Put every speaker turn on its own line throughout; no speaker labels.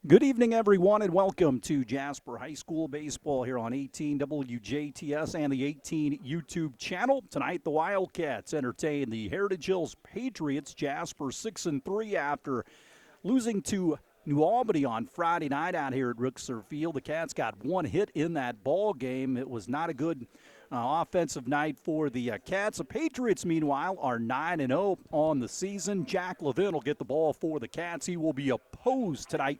Good evening, everyone, and welcome to Jasper High School Baseball here on 18 WJTS and the 18 YouTube channel. Tonight, the Wildcats entertain the Heritage Hills Patriots. Jasper 6-3 after losing to New Albany on Friday night out here at Gutgsell Field. The Cats got one hit in that ball game. It was not a good offensive night for the Cats. The Patriots, meanwhile, are 9-0 on the season. Jack Levin will get the ball for the Cats. He will be opposed tonight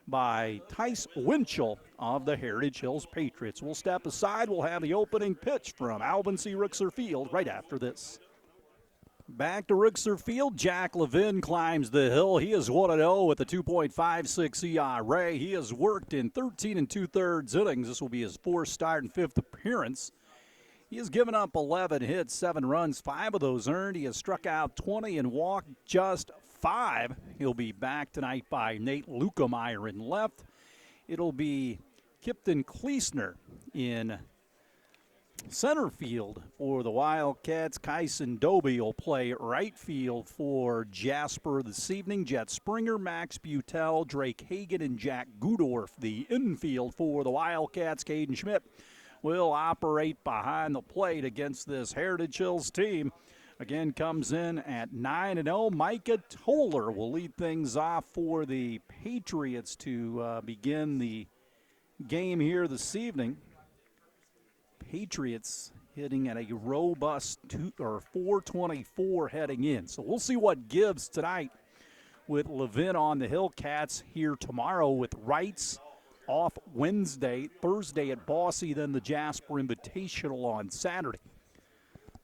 by Tice Winchell of the Heritage Hills Patriots. We'll step aside. We'll have the opening pitch from Alvin C. Gutgsell Field right after this. Back to Gutgsell Field. Jack Levin climbs the hill. He is 1-0 with a 2.56 ERA. He has worked in 13 2/3 innings. This will be his fourth start and fifth appearance. He has given up 11 hits, 7 runs, 5 of those earned. He has struck out 20 and walked just 5. He'll be back tonight by Nate Lukemeyer in left. It'll be Kipton Kleesner in center field for the Wildcats. Kyson Doby will play right field for Jasper this evening. Jet Springer, Max Butel, Drake Hagan, and Jack Gudorf. The infield for the Wildcats. Caden Schmidt will operate behind the plate against this Heritage Hills team. Again, comes in at 9-0. Micah Toller will lead things off for the Patriots to begin the game here this evening. Patriots hitting at a robust 424 heading in. So we'll see what gives tonight with Levin on the hill. Cats here tomorrow with Wrights off Wednesday, Thursday at Bossy, then the Jasper Invitational on Saturday.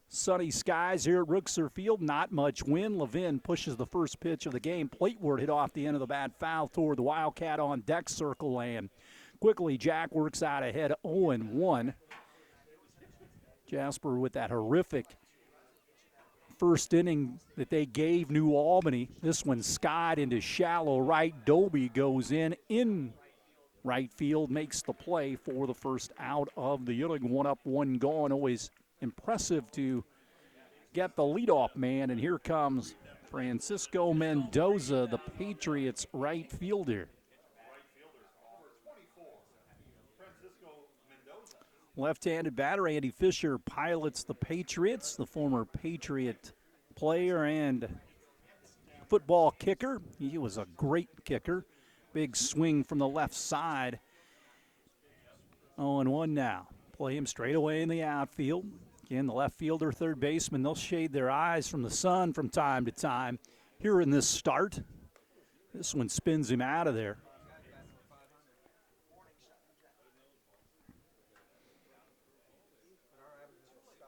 Sunny skies here at Gutgsell Field, not much wind. Levin pushes the first pitch of the game. Plateward hit off the end of the bat, foul toward the Wildcat on deck circle, and quickly Jack works out ahead 0-1. Jasper with that horrific first inning that they gave New Albany. This one skied into shallow right. Doby goes in right field, makes the play for the first out of the inning. 1 up, 1 gone. Always impressive to get the leadoff man, and here comes Francisco Mendoza, the Patriots right fielder. Left-handed batter Andy Fisher pilots the Patriots, the former Patriot player and football kicker. He was a great kicker. Big swing from the left side. 0-1 now. Play him straight away in the outfield. Again, the left fielder, third baseman, they'll shade their eyes from the sun from time to time. Here in this start, this one spins him out of there.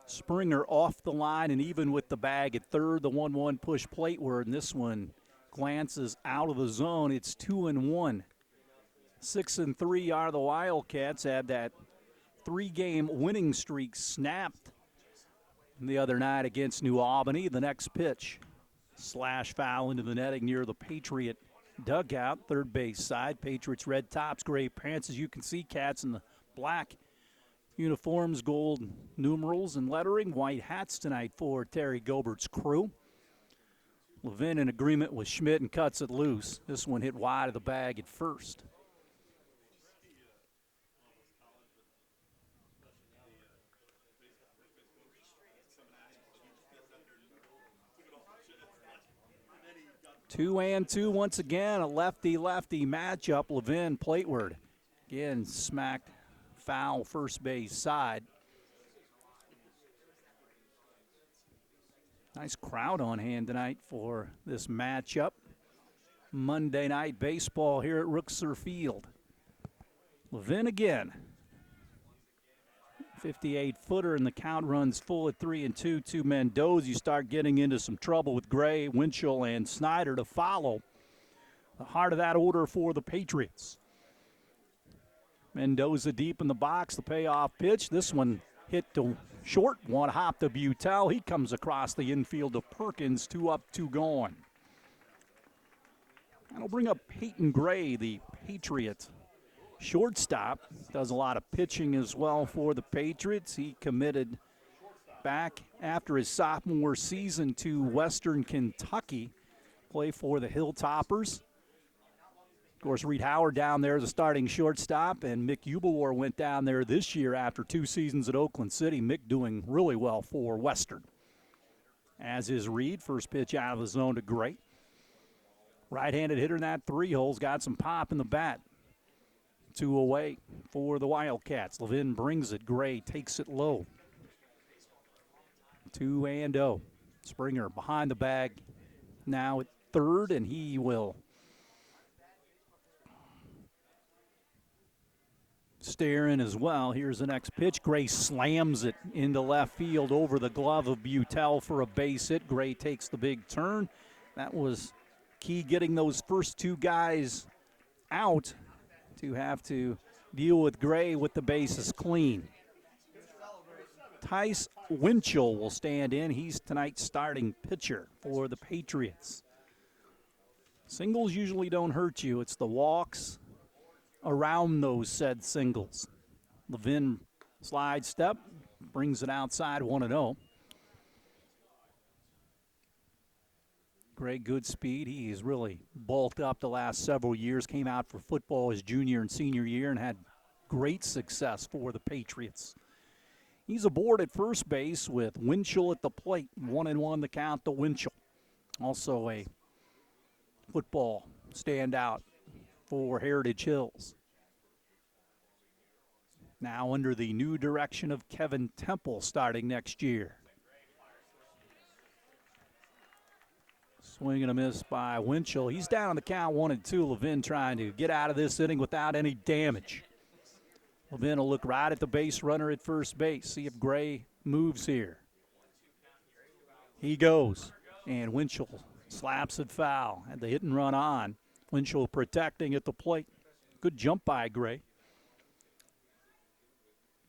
Springer off the line and even with the bag at third. The 1-1 push plateward, and this one glances out of the zone. It's 2-1. 6-3 are the Wildcats. Had that 3-game winning streak snapped the other night against New Albany. The next pitch, slash foul into the netting near the Patriot dugout, third base side. Patriots red tops, gray pants. As you can see, Cats in the black uniforms, gold numerals and lettering. White hats tonight for Terry Gobert's crew. Levin in agreement with Schmidt and cuts it loose. This one hit wide of the bag at first. Two and two once again, a lefty-lefty matchup. Levin plateward. Again, smacked foul first base side. Nice crowd on hand tonight for this matchup. Monday night baseball here at Gutgsell Field. Levin again. 58-footer, and the count runs full at 3-2 to Mendoza. You start getting into some trouble with Gray, Winchell, and Snyder to follow. The heart of that order for the Patriots. Mendoza deep in the box, the payoff pitch. This one hit to short, one hop to Butel. He comes across the infield to Perkins, 2 up, 2 gone. That'll bring up Peyton Gray, the Patriot shortstop. Does a lot of pitching as well for the Patriots. He committed back after his sophomore season to Western Kentucky, play for the Hilltoppers. Of course, Reed Howard down there as a starting shortstop, and Mick Ubelor went down there this year after 2 seasons at Oakland City. Mick doing really well for Western. As is Reed, first pitch out of the zone to Gray. Right-handed hitter in that 3-hole's got some pop in the bat. 2 away for the Wildcats. Levin brings it. Gray takes it low. 2-0. Springer behind the bag now at third, and he will stare in as well. Here's the next pitch. Gray slams it into left field over the glove of Butel for a base hit. Gray takes the big turn. That was key, getting those first 2 guys out to have to deal with Gray with the bases clean. Tice Winchell will stand in. He's tonight's starting pitcher for the Patriots. Singles usually don't hurt you. It's the walks around those said singles. Levin slide step, brings it outside 1-0. Gray, good speed. He's really bulked up the last several years. Came out for football his junior and senior year and had great success for the Patriots. He's aboard at first base with Winchell at the plate. 1-1 the count to Winchell. Also a football standout for Heritage Hills. Now under the new direction of Kevin Temple starting next year. Swing and a miss by Winchell. He's down on the count 1-2. Levin trying to get out of this inning without any damage. Levin will look right at the base runner at first base, see if Gray moves here. He goes, and Winchell slaps it foul. Had the hit and run on. Winchell protecting at the plate. Good jump by Gray.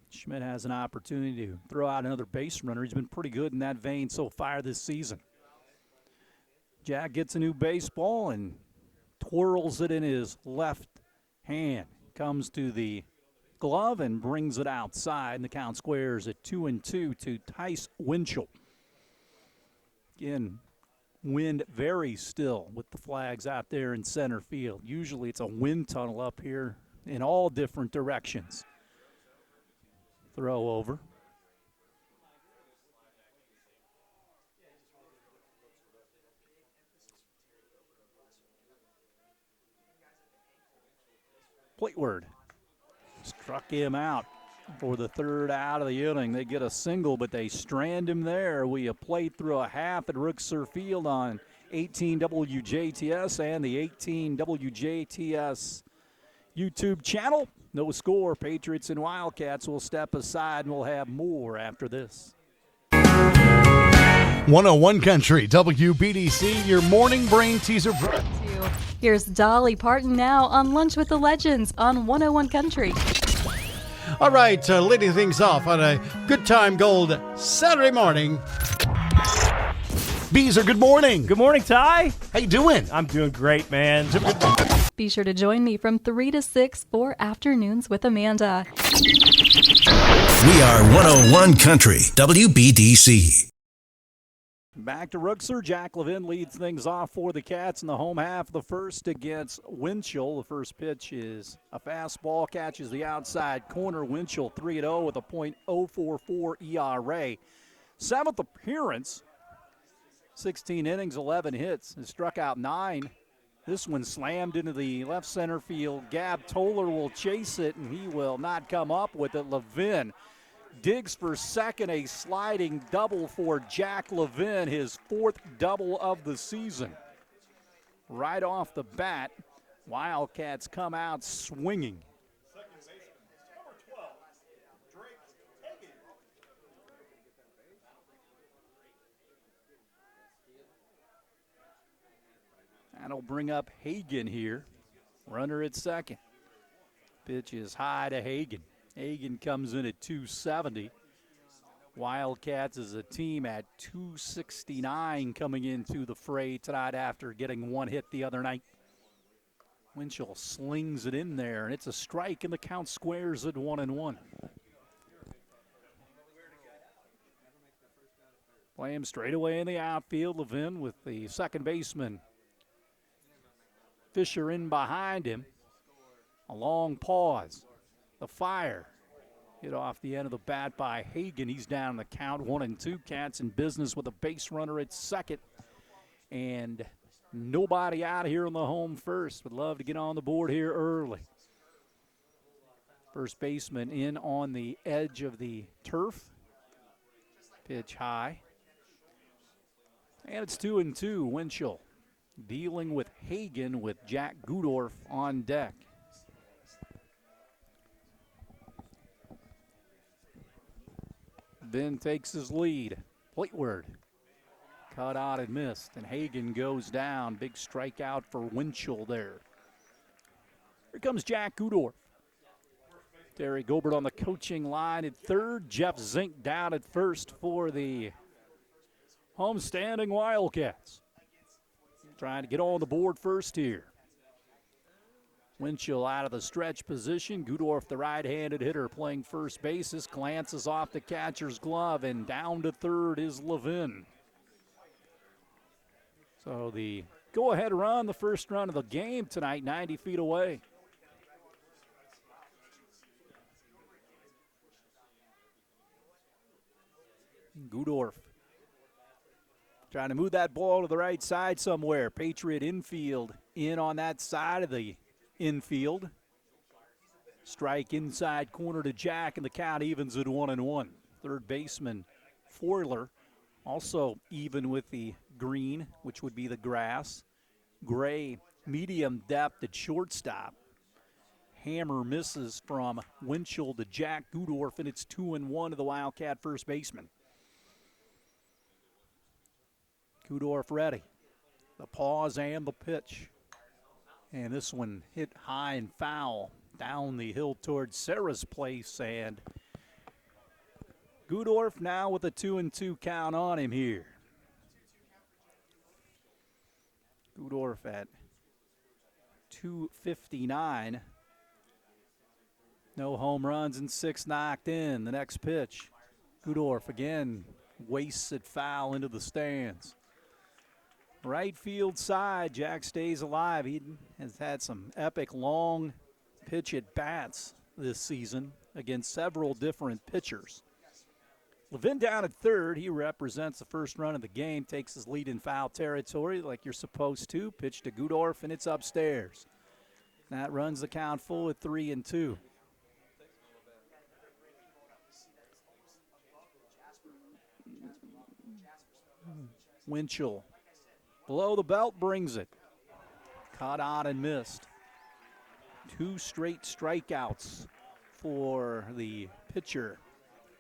Schmidt has an opportunity to throw out another base runner. He's been pretty good in that vein so far this season. Jack gets a new baseball and twirls it in his left hand. Comes to the glove and brings it outside, and the count squares at 2-2 to Tice Winchell. Again, wind very still with the flags out there in center field. Usually it's a wind tunnel up here in all different directions. Throw over. Plateward struck him out for the third out of the inning. They get a single, but they strand him there. We have played through a half at Gutgsell Field on 18 WJTS and the 18 WJTS YouTube channel. No score. Patriots and Wildcats will step aside, and we'll have more after this.
101 Country, WBDC, your morning brain teaser.
Here's Dolly Parton now on Lunch with the Legends on 101 Country.
All right, leading things off on a Good Time Gold Saturday morning. Beezer, good morning.
Good morning, Ty.
How you doing?
I'm doing great, man.
Be sure to join me from 3 to 6 for Afternoons with Amanda.
We are 101 Country, WBDC.
Back to Gutgsell. Jack Levin leads things off for the Cats in the home half of the first against Winchell. The first pitch is a fastball, catches the outside corner. Winchell 3-0 with a .044 ERA. 7th appearance, 16 innings, 11 hits. Has struck out 9. This one slammed into the left center field. Gab Toller will chase it, and he will not come up with it. Levin digs for second, a sliding double for Jack Levin, his 4th double of the season. Right off the bat, Wildcats come out swinging. That'll bring up Hagan here, runner at second. Pitch is high to Hagan. Hagan comes in at 270. Wildcats is a team at 269 coming into the fray tonight after getting one hit the other night. Winchell slings it in there, and it's a strike, and the count squares at 1-1. Play him straight away in the outfield. Levin with the second baseman Fisher in behind him. A long pause. The fire. Hit off the end of the bat by Hagan. He's down the count, 1-2. Cats in business with a base runner at second. And nobody out here on the home first. Would love to get on the board here early. First baseman in on the edge of the turf. Pitch high. And it's 2-2. Winchell dealing with Hagan with Jack Gutdorf on deck. Then takes his lead. Plateward. Cut out and missed, and Hagan goes down. Big strikeout for Winchell there. Here comes Jack Gutdorf. Terry Gobert on the coaching line at third. Jeff Zink down at first for the homestanding Wildcats. Trying to get on the board first here. Winchell out of the stretch position. Gutdorf, the right-handed hitter, playing first bases, glances off the catcher's glove, and down to third is Levin. So the go-ahead run, the first run of the game tonight, 90 feet away. Gutdorf trying to move that ball to the right side somewhere. Patriot infield in on that side of the infield. Strike inside corner to Jack, and the count evens at 1-1. Third baseman Foiler also even with the green, which would be the grass. Gray, medium depth at shortstop. Hammer misses from Winchell to Jack Gutdorf, and it's 2-1 to the Wildcat first baseman. Gutdorf ready. The pause and the pitch. And this one hit high and foul down the hill towards Sarah's place. And Gutdorf now with a 2-2 count on him here. Gutdorf at 259. No home runs and 6 knocked in. The next pitch. Gutdorf again wastes it foul into the stands. Right field side, Jack stays alive. He has had some epic long pitch at bats this season against several different pitchers. Levin down at third. He represents the first run of the game, takes his lead in foul territory like you're supposed to. Pitch to Gutdorf, and it's upstairs. That runs the count full at 3-2. Winchell below the belt brings it. Caught on and missed. 2 straight strikeouts for the pitcher,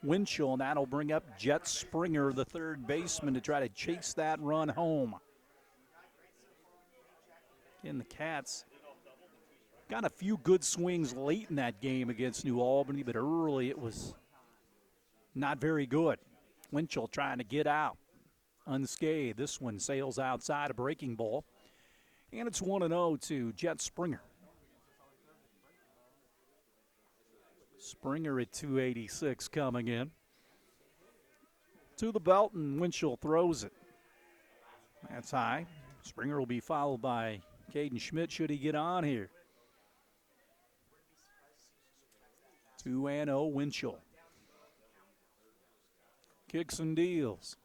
Winchell, and that'll bring up Jet Springer, the third baseman, to try to chase that run home. Again, the Cats got a few good swings late in that game against New Albany, but early it was not very good. Winchell trying to get out unscathed. This one sails outside a breaking ball. And it's 1-0 to Jet Springer. Springer at 286 coming in. To the belt, and Winchell throws it. That's high. Springer will be followed by Caden Schmidt should he get on here. 2-0 Winchell. Kicks and deals.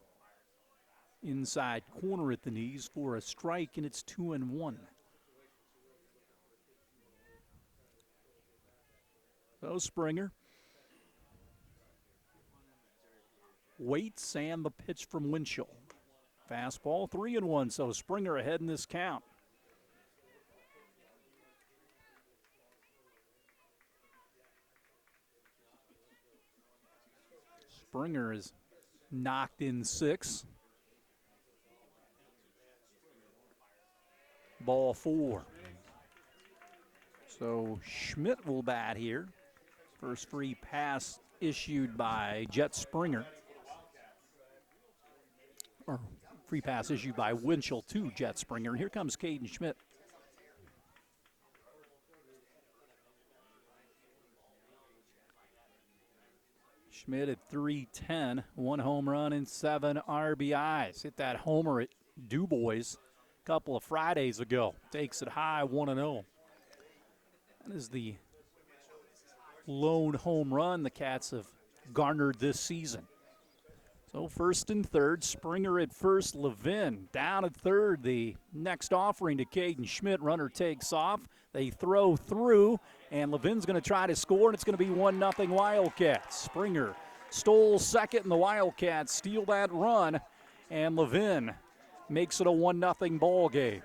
Inside corner at the knees for a strike, and it's 2-1. So Springer waits, and the pitch from Winchell. Fastball, 3-1, so Springer ahead in this count. Springer is knocked in 6. Ball 4. So Schmidt will bat here. First free pass issued by Jet Springer. Or free pass issued by Winchell to Jet Springer. And here comes Caden Schmidt. Schmidt at .310, 1 home run and 7 RBIs. Hit that homer at Du Bois a couple of Fridays ago. Takes it high, 1-0. That is the lone home run the Cats have garnered this season. So first and third, Springer at first, Levin down at third. The next offering to Caden Schmidt. Runner takes off. They throw through, and Levin's going to try to score, and it's going to be 1-0 Wildcats. Springer stole second, and the Wildcats steal that run, and Levin makes it a 1-0 ball game.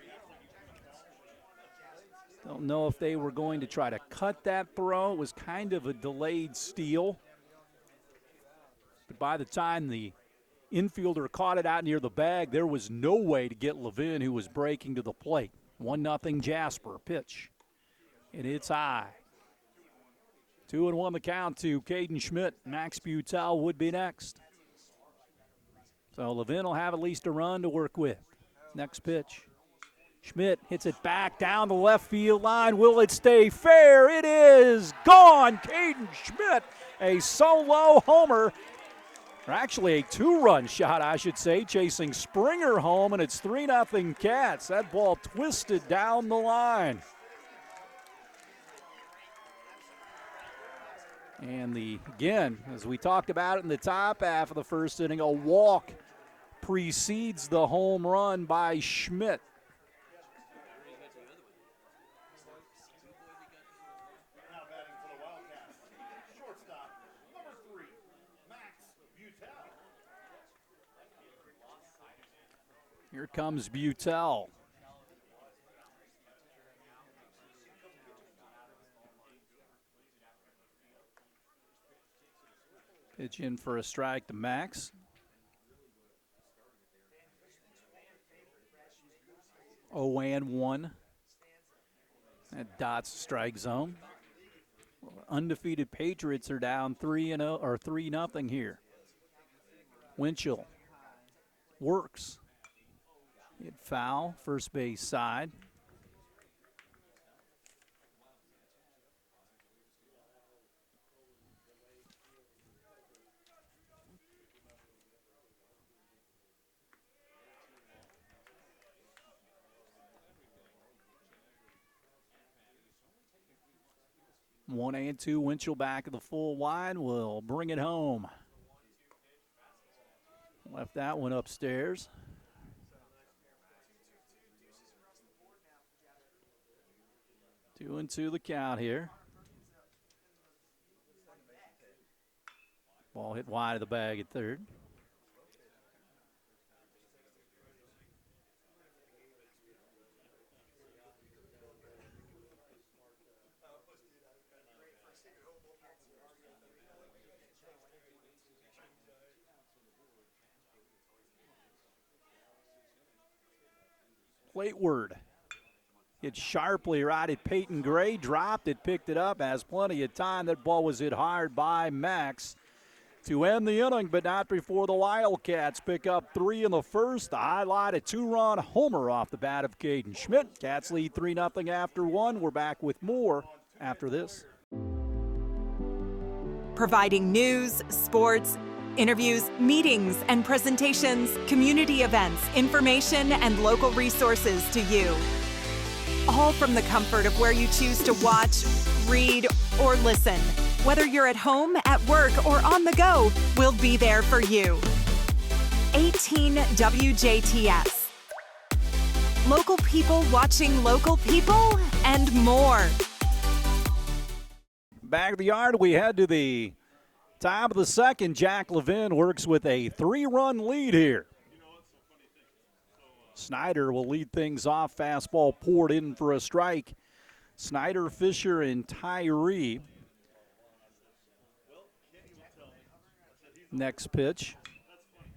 Don't know if they were going to try to cut that throw. It was kind of a delayed steal. But by the time the infielder caught it out near the bag, there was no way to get Levin, who was breaking to the plate. 1-0 Jasper. Pitch. And it's high. 2-1 the count to Caden Schmidt. Max Butel would be next. So Levin will have at least a run to work with. Next pitch. Schmidt hits it back down the left field line. Will it stay fair? It is gone. Caden Schmidt, a solo homer. Or actually a two-run shot, I should say, chasing Springer home, and it's 3-0 Cats. That ball twisted down the line. And again, as we talked about it in the top half of the first inning, a walk precedes the home run by Schmidt. Here comes Butel. Pitch in for a strike to Max. 0-1. That dots strike zone. Undefeated Patriots are down 3-0 here. Winchell works. Hit foul, first base side. One and two, Winchell back at the full wide, will bring it home. Left that one upstairs. 2-2 the count here. Ball hit wide of the bag at third. Plateward. Hit sharply right at Peyton Gray, dropped it, picked it up, has plenty of time. That ball was hit hard by Max to end the inning, but not before the Wildcats pick up 3 in the first. The highlight, a 2-run homer off the bat of Caden Schmidt. Cats lead 3-0 after 1. We're back with more after this.
Providing news, sports, interviews, meetings, and presentations, community events, information, and local resources to you. All from the comfort of where you choose to watch, read, or listen. Whether you're at home, at work, or on the go, we'll be there for you. 18 WJTS. Local people watching local people and more.
Back of the yard, we head to the top of the second. Jack Levin works with a 3-run lead here. Snyder will lead things off. Fastball poured in for a strike. Snyder, Fisher, and Tyree. Next pitch.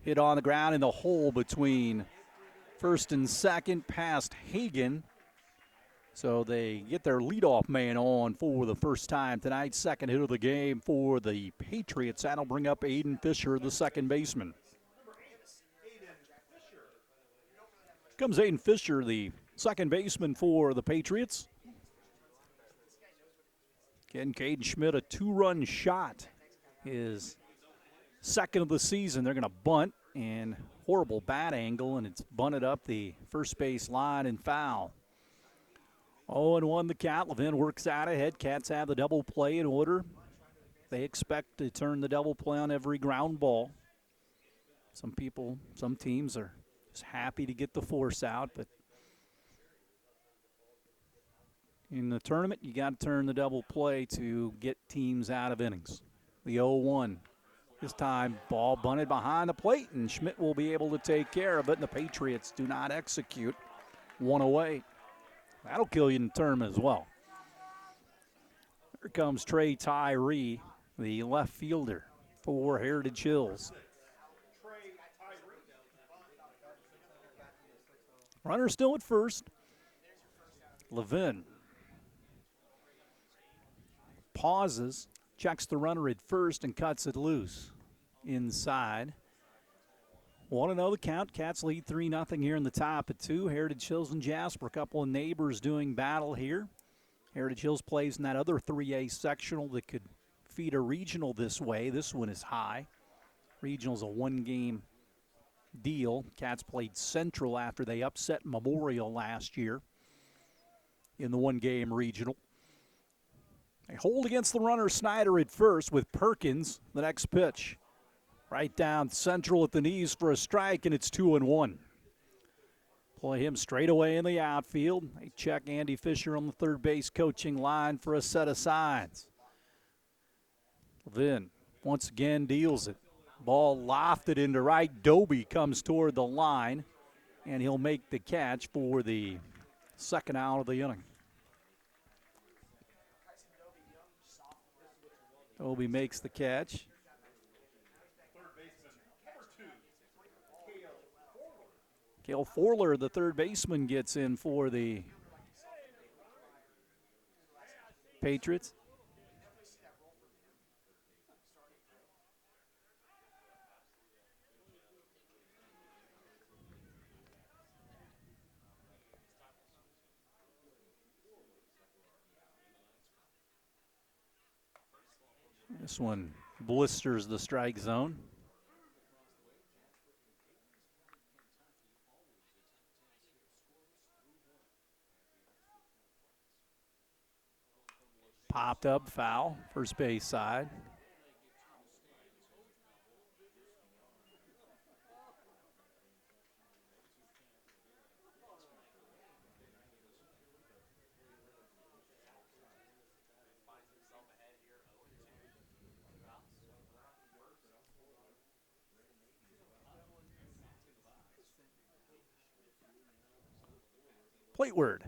Hit on the ground in the hole between first and second past Hagan. So they get their leadoff man on for the first time tonight. Second hit of the game for the Patriots. That'll bring up Aiden Fisher, the second baseman. Comes Aiden Fisher, the second baseman for the Patriots. Again, Caden Schmidt, a 2-run shot. His second of the season. They're going to bunt, and horrible bat angle, and it's bunted up the first base line and foul. 0-1 the count. Levin works out ahead. Cats have the double play in order. They expect to turn the double play on every ground ball. Some teams are just happy to get the force out, but in the tournament, you got to turn the double play to get teams out of innings. The 0-1. This time, ball bunted behind the plate, and Schmidt will be able to take care of it, and the Patriots do not execute. One away. That'll kill you in the tournament as well. Here comes Trey Tyree, the left fielder for Heritage Hills. Runner still at first. Levin pauses, checks the runner at first, and cuts it loose inside. 1-0 the count. Cats lead 3-0 here in the top of 2. Heritage Hills and Jasper, a couple of neighbors doing battle here. Heritage Hills plays in that other 3A sectional that could feed a regional this way. This one is high. Regional's a one-game deal. Cats played Central after they upset Memorial last year in the one-game regional. They hold against the runner Snyder at first with Perkins, the next pitch. Right down Central at the knees for a strike, and it's 2-1. Play him straight away in the outfield. They check Andy Fisher on the third base coaching line for a set of signs. Levin once again deals it. Ball lofted into right. Doby comes toward the line, and he'll make the catch for the second out of the inning. Doby makes the catch. Cale Forler, the third baseman, gets in for the Patriots. This one blisters the strike zone. Popped up, foul, first base side. Plateward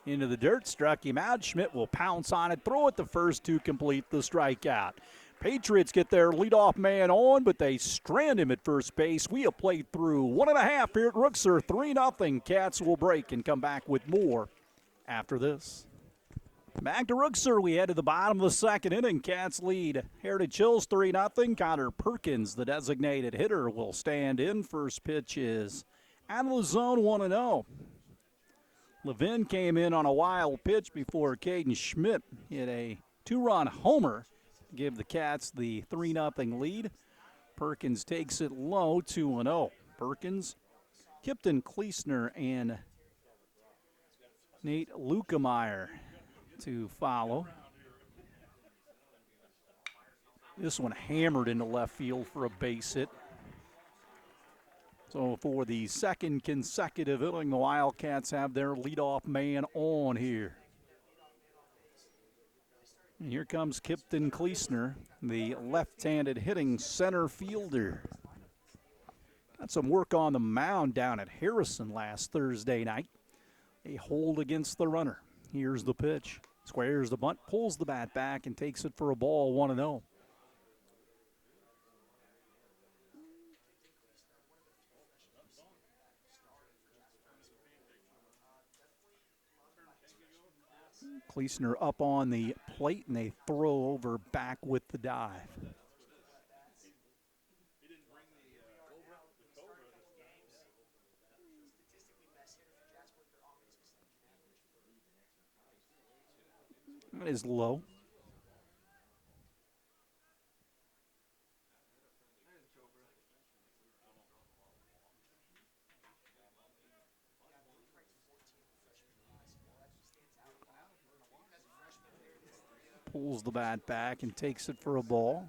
into the dirt, struck him out. Schmidt will pounce on it, throw it the first to complete the strikeout. Patriots get their leadoff man on, but they strand him at first base. We have played through 1.5 here at Rookser. 3-0. Cats will break and come back with more after this. Back to Rookser. We head to the bottom of the second inning. Cats lead Heritage Hills 3-0. Connor Perkins, the designated hitter, will stand in. First pitch is out of the zone, 1-0. Levin came in on a wild pitch before Caden Schmidt hit a 2-run homer to give the Cats the 3-0 lead. Perkins takes it low, 2-0. Perkins, Kipton Kleesner, and Nate Lukemeyer to follow. This one hammered into left field for a base hit. So for the second consecutive inning, the Wildcats have their leadoff man on here. And here comes Kipton Kleesner, the left-handed hitting center fielder. Got some work on the mound down at Harrison last Thursday night. A hold against the runner. Here's the pitch. Squares the bunt, pulls the bat back, and takes it for a ball, 1-0. Kleesner up on the plate, and they throw over back with the dive. That is low. Pulls the bat back and takes it for a ball.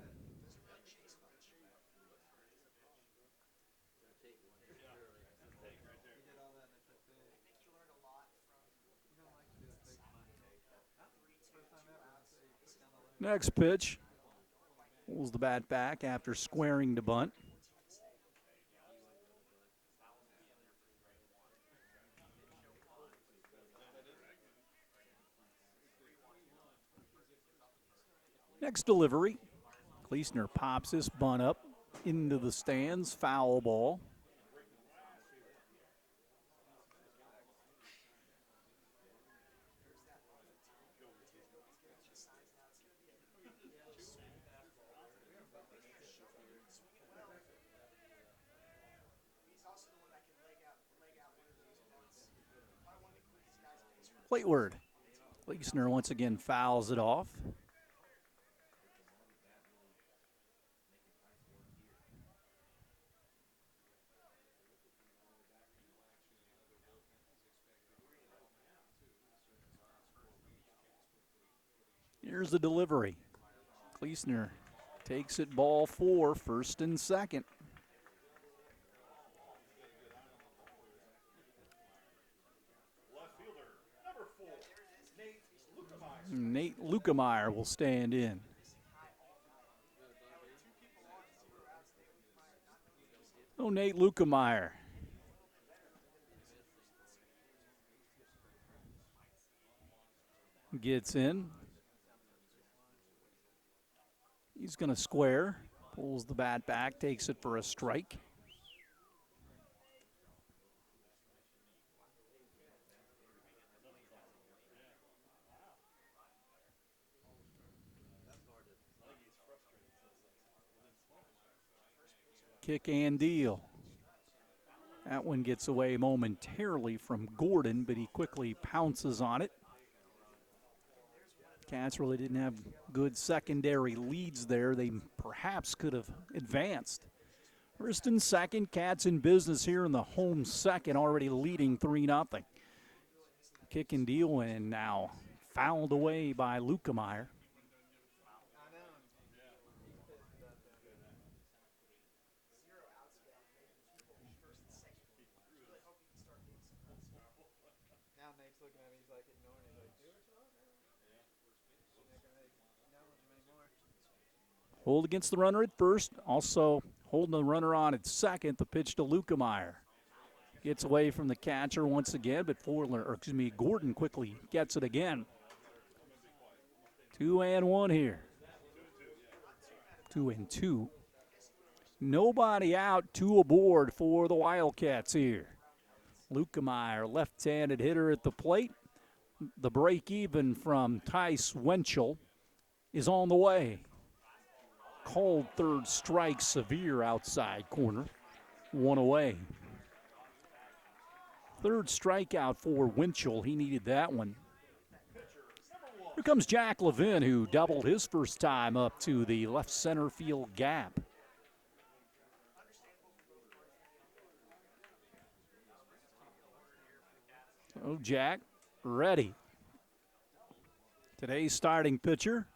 Next pitch. Pulls the bat back after squaring to bunt. Next delivery. Kleesner pops this bunt up into the stands. Foul ball. Plateward. Kleesner once again fouls it off. Here's the delivery. Kleesner takes it ball 4, first and second. Nate Lukemeyer will stand in. Oh, Nate Lukemeyer. Gets in. He's going to square. Pulls the bat back, takes it for a strike. Kick and deal. That one gets away momentarily from Gordon, but he quickly pounces on it. Cats really didn't have good secondary leads there. They perhaps could have advanced. First and second, Cats in business here in the home second, already leading 3-0. Kick and deal, and now fouled away by Lukemeyer. Hold against the runner at first. Also holding the runner on at second. The pitch to Lukemeyer. Gets away from the catcher once again, but Gordon quickly gets it again. 2-1 here. 2-2. Nobody out, 2 aboard for the Wildcats here. Lukemeyer, left-handed hitter at the plate. The break even from Tice Winchell is on the way. Called third strike, severe outside corner. 1 away. Third strikeout for Winchell. He needed that one. Here comes Jack Levin, who doubled his first time up to the left center field gap. So Jack, ready. Today's starting pitcher.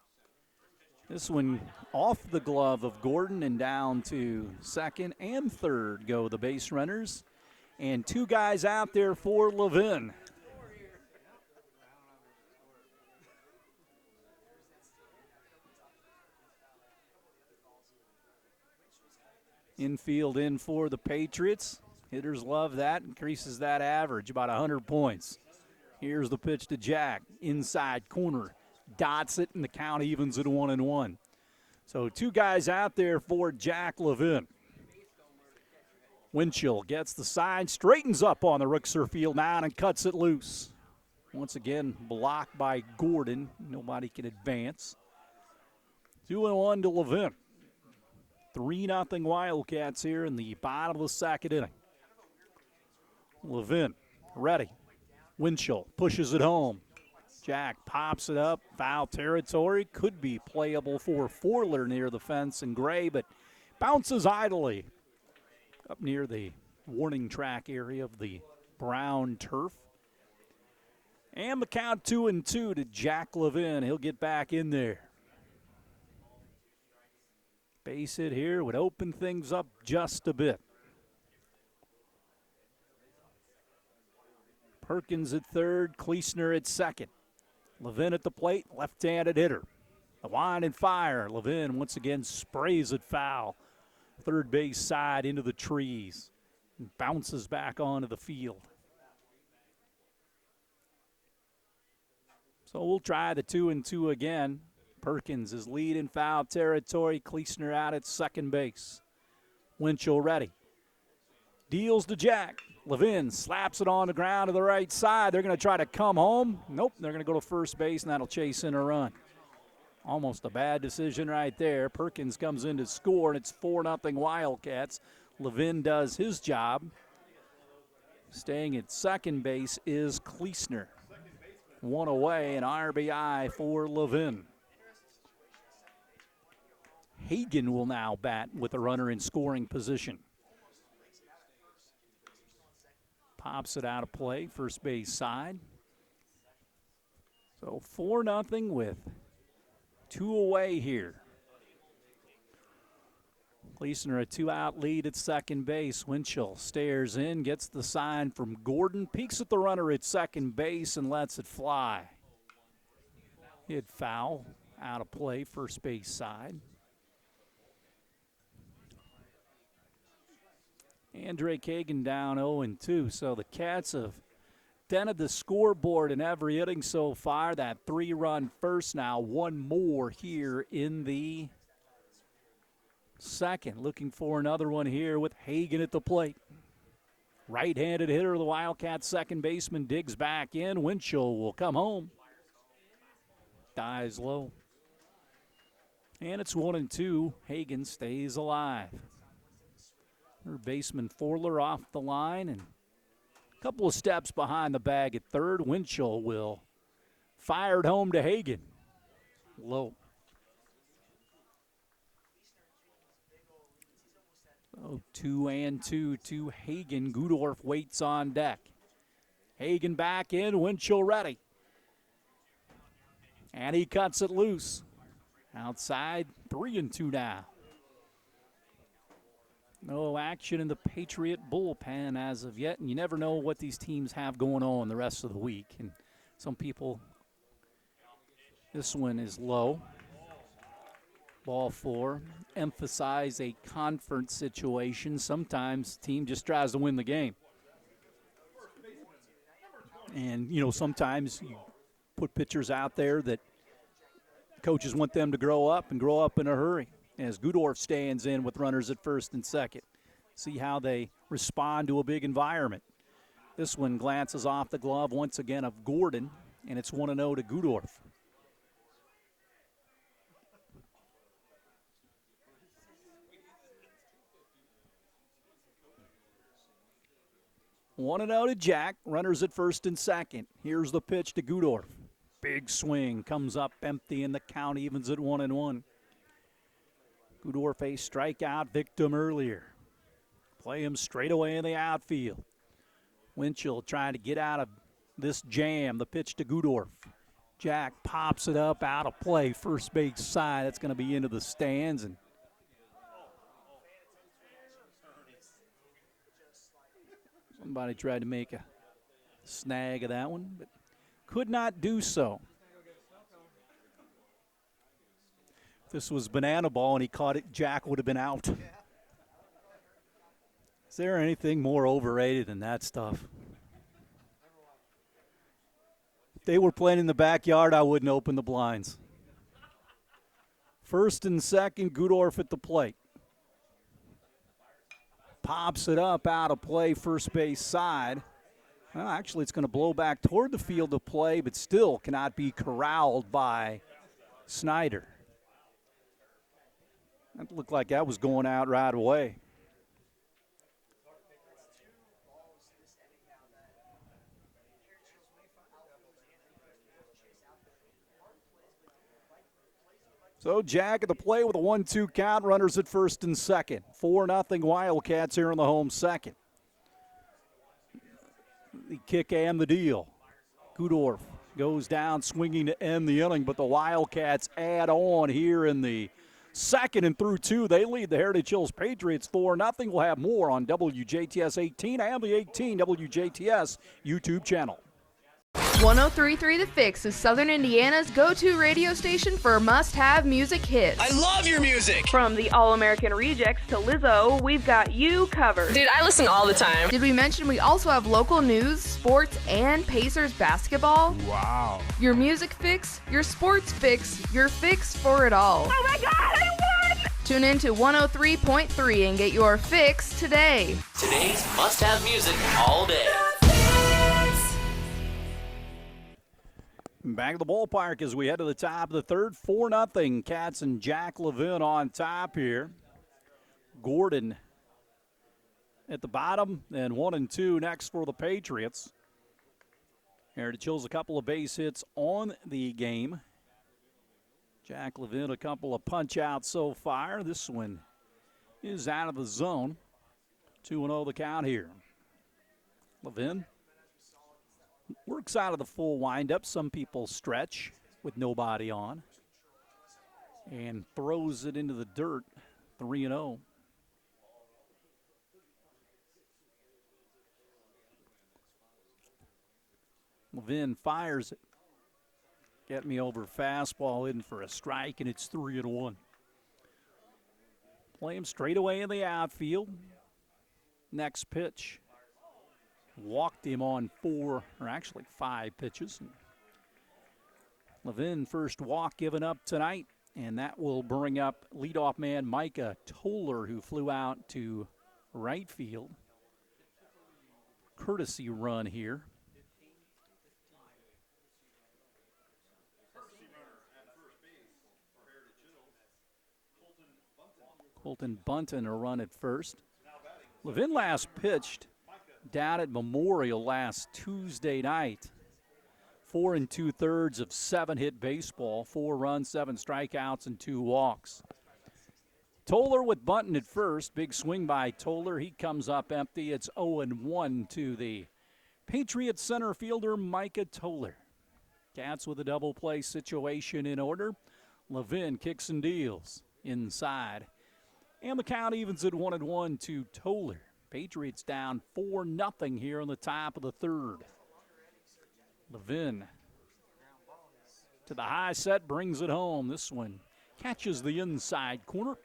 This one off the glove of Gordon and down to second and third go the base runners. And 2 guys out there for Levin. Infield in for the Patriots. Hitters love that, increases that average, about 100 points. Here's the pitch to Jack, inside corner. Dots it, and the count evens at 1-1. So 2 guys out there for Jack Levin. Winchell gets the side, straightens up on the Rixer field now and cuts it loose. Once again, blocked by Gordon. Nobody can advance. 2-1 to Levin. 3-0 Wildcats here in the bottom of the second inning. Levin, ready. Winchell pushes it home. Jack pops it up, foul territory. Could be playable for Forler near the fence and Gray, but bounces idly up near the warning track area of the brown turf. And the count 2-2 to Jack Levin. He'll get back in there. Base hit here would open things up just a bit. Perkins at third, Kleesner at second. Levin at the plate, left-handed hitter. The wind and fire. Levin once again sprays it foul. Third base side into the trees. And bounces back onto the field. So we'll try the 2-2 again. Perkins is lead in foul territory. Kleesner out at second base. Winchell ready. Deals to Jack. Levin slaps it on the ground to the right side. They're going to try to come home. Nope, they're going to go to first base, and that'll chase in a run. Almost a bad decision right there. Perkins comes in to score, and it's 4-0 Wildcats. Levin does his job. Staying at second base is Kleesner. One away, an RBI for Levin. Hagen will now bat with a runner in scoring position. Pops it out of play, first base side. So 4-0 with 2 away here. Kleesner a 2-out lead at second base. Winchell stares in, gets the sign from Gordon, peeks at the runner at second base and lets it fly. Hit foul, out of play, first base side. And Drake Hagen down 0-2, so the Cats have dented the scoreboard in every inning so far. That 3-run first now, one more here in the second. Looking for another one here with Hagen at the plate. Right-handed hitter, the Wildcats second baseman digs back in. Winchell will come home. Dies low. And it's 1-2. Hagen stays alive. Third baseman Forler off the line and a couple of steps behind the bag at third. Winchell will fire it home to Hagen. Low. So 2-2 to Hagen. Gudorf waits on deck. Hagen back in, Winchell ready. And he cuts it loose. Outside, 3-2 now. No action in the Patriot bullpen as of yet, and you never know what these teams have going on the rest of the week. And some people, this one is low. Ball 4. Emphasize a conference situation. Sometimes the team just tries to win the game. And, you know, sometimes you put pitchers out there that coaches want them to grow up and grow up in a hurry. As Gudorf stands in with runners at first and second. See how they respond to a big environment. This one glances off the glove once again of Gordon, and it's 1-0 to Gudorf. One and 0 to Jack. Runners at first and second. Here's the pitch to Gudorf. Big swing. Comes up empty, and the count evens at 1-1. Gudorf a strikeout victim earlier. Play him straight away in the outfield. Winchell trying to get out of this jam. The pitch to Gudorf. Jack pops it up out of play. First base side. That's going to be into the stands. And somebody tried to make a snag of that one, but could not do so. If this was banana ball and he caught it, Jack would have been out. Is there anything more overrated than that stuff? If they were playing in the backyard, I wouldn't open the blinds. First and second, Gudorf at the plate. Pops it up out of play, first base side. Well, actually, it's going to blow back toward the field of play, but still cannot be corralled by Snyder. That looked like that was going out right away. So Jack at the plate with a 1-2 count. Runners at first and second. 4-0 Wildcats here in the home second. The kick and the deal. Gudorf goes down swinging to end the inning, but the Wildcats add on here in the second and through 2. They lead the Heritage Hills Patriots 4-0. We'll have more on WJTS 18 and the 18 WJTS YouTube channel.
103.3 The Fix is Southern Indiana's go-to radio station for must-have music hits.
I love your music!
From the All-American Rejects to Lizzo, we've got you covered.
Dude, I listen all the time.
Did we mention we also have local news, sports, and Pacers basketball?
Wow.
Your music fix, your sports fix, your fix for it all.
Oh my God, I won!
Tune in to 103.3 and get your fix today.
Today's must-have music all day.
Back at the ballpark as we head to the top of the third. 4-0. Cats and Jack Levin on top here. Gordon at the bottom, and 1-2 next for the Patriots. Heritage Hills a couple of base hits on the game. Jack Levin a couple of punch-outs so far. This one is out of the zone. 2-0 the count here. Levin works out of the full windup. Some people stretch with nobody on. And throws it into the dirt. 3-0. Levin fires it. Get me over fastball in for a strike, and it's 3-1. Play him straight away in the outfield. Next pitch. Walked him on 5 pitches. Levin first walk given up tonight, and that will bring up leadoff man Micah Toller, who flew out to right field. Courtesy run here. Colton Bunton a run at first. Levin last pitched down at Memorial last Tuesday night. 4 2/3 of 7-hit baseball, 4 runs, 7 strikeouts, and 2 walks. Toller with Bunton at first. Big swing by Toller. He comes up empty. It's 0-1 to the Patriots center fielder Micah Toller. Cats with a double play situation in order. Levin kicks and deals inside. And the count evens at 1-1 to Toller. Patriots down 4-0 here on the top of the third. Levin to the high set, brings it home. This one catches the inside corner.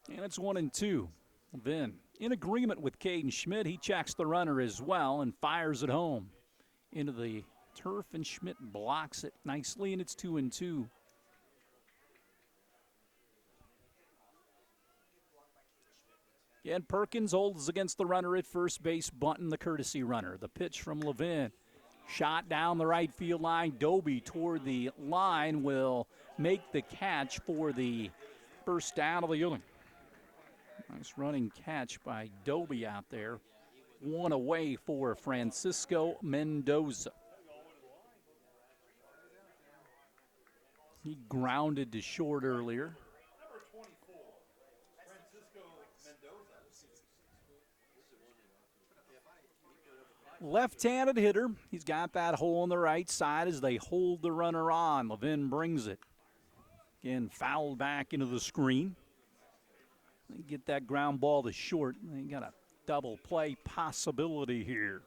And it's 1-2. Levin in agreement with Caden Schmidt. He checks the runner as well and fires it home into the turf, and Schmidt blocks it nicely, and it's 2-2. Again, Perkins holds against the runner at first base. Bunton, the courtesy runner. The pitch from Levin. Shot down the right field line. Doby toward the line will make the catch for the first down of the inning. Nice running catch by Doby out there. One away for Francisco Mendoza. He grounded to short earlier. Left-handed hitter. He's got that hole on the right side as they hold the runner on. Levin brings it. Again, fouled back into the screen. They get that ground ball to short. They got a double play possibility here.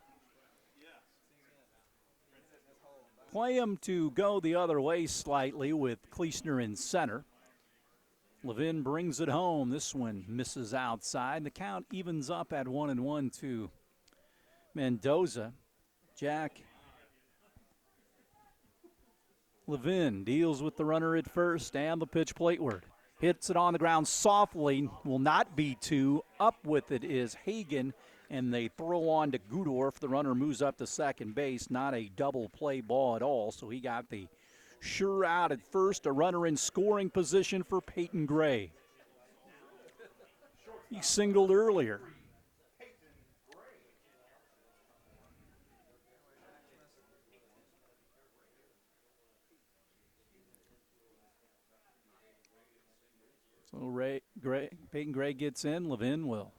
Play him to go the other way slightly with Kleesner in center. Levin brings it home. This one misses outside. The count evens up at 1-1 to Mendoza. Jack Levin deals with the runner at first and the pitch plateward. Hits it on the ground softly, will not be two. Up with it is Hagan, and they throw on to Gudorf. The runner moves up to second base. Not a double play ball at all, so he got the sure out at first. A runner in scoring position for Peyton Gray. He singled earlier. So Peyton Gray gets in. Levin will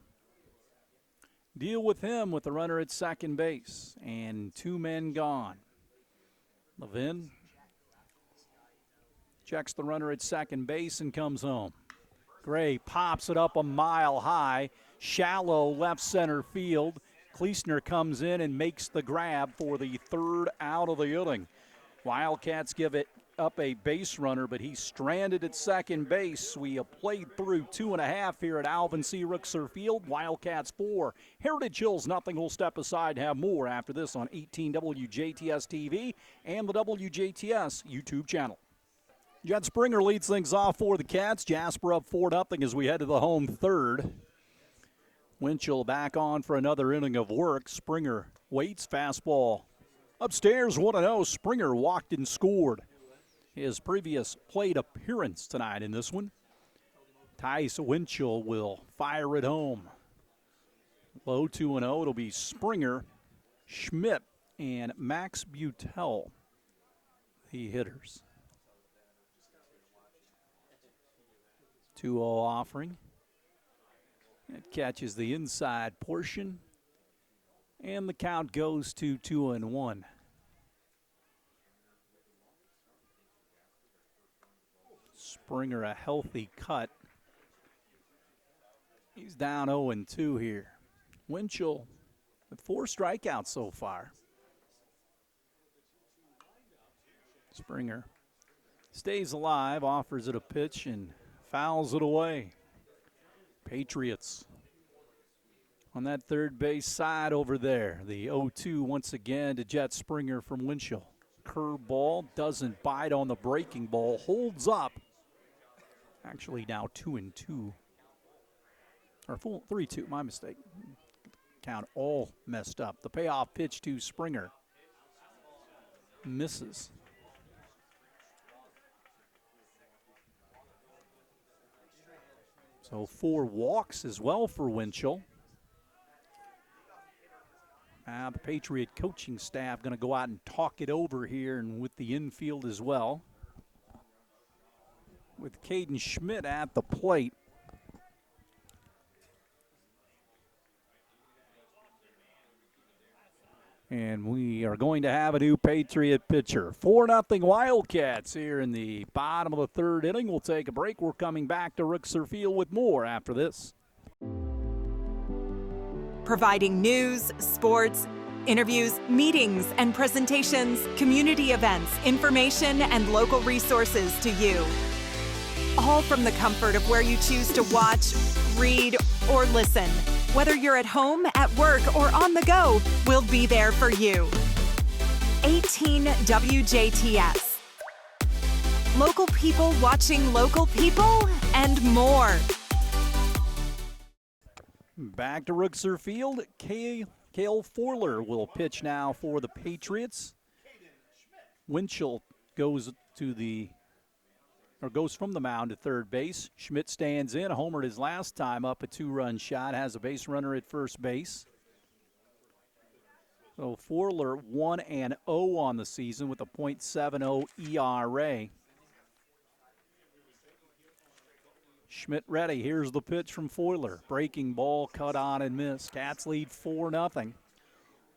deal with him with the runner at second base. And 2 men gone. Levin checks the runner at second base and comes home. Gray pops it up a mile high, shallow left center field. Kleesner comes in and makes the grab for the 3rd out of the inning. Wildcats give it up a base runner, but he's stranded at second base. We have played through 2.5 here at Alvin C. Rixer Field. Wildcats 4, Heritage Hills nothing. We'll step aside and have more after this on 18 WJTS TV and the WJTS YouTube channel. Jet Springer leads things off for the Cats. Jasper up 4-0 as we head to the home 3rd. Winchell back on for another inning of work. Springer waits, fastball upstairs, 1-0. Springer walked and scored his previous plate appearance tonight in this one. Tice Winchell will fire it home. Low 2-0. It'll be Springer, Schmidt, and Max Butel, the hitters. 2-0 offering. It catches the inside portion. And the count goes to 2-1. Springer a healthy cut. He's down 0-2 here. Winchell with 4 strikeouts so far. Springer stays alive, offers it a pitch, and fouls it away. Patriots on that third base side over there. The 0-2 once again to Jet Springer from Winchell. Curveball doesn't bite on the breaking ball, holds up. Actually now 2-2. Or full 3-2, my mistake. Count all messed up. The payoff pitch to Springer. Misses. So 4 walks as well for Winchell. The Patriot coaching staff going to go out and talk it over here and with the infield as well. With Caden Schmidt at the plate. And we are going to have a new Patriot pitcher. 4-0 Wildcats here in the bottom of the 3rd inning. We'll take a break. We're coming back to Rixer Field with more after this.
Providing news, sports, interviews, meetings, and presentations, community events, information, and local resources to you. All from the comfort of where you choose to watch, read, or listen. Whether you're at home, at work, or on the go, we'll be there for you. 18 WJTS. Local people watching local people and more.
Back to Rixer Field. Cale Forler will pitch now for the Patriots. Winchell goes from the mound to third base. Schmidt stands in, homered his last time up, a 2-run shot, has a base runner at first base. So Forler 1-0 on the season with a .70 ERA. Schmidt ready. Here's the pitch from Forler. Breaking ball, cut on and missed. Cats lead 4-0.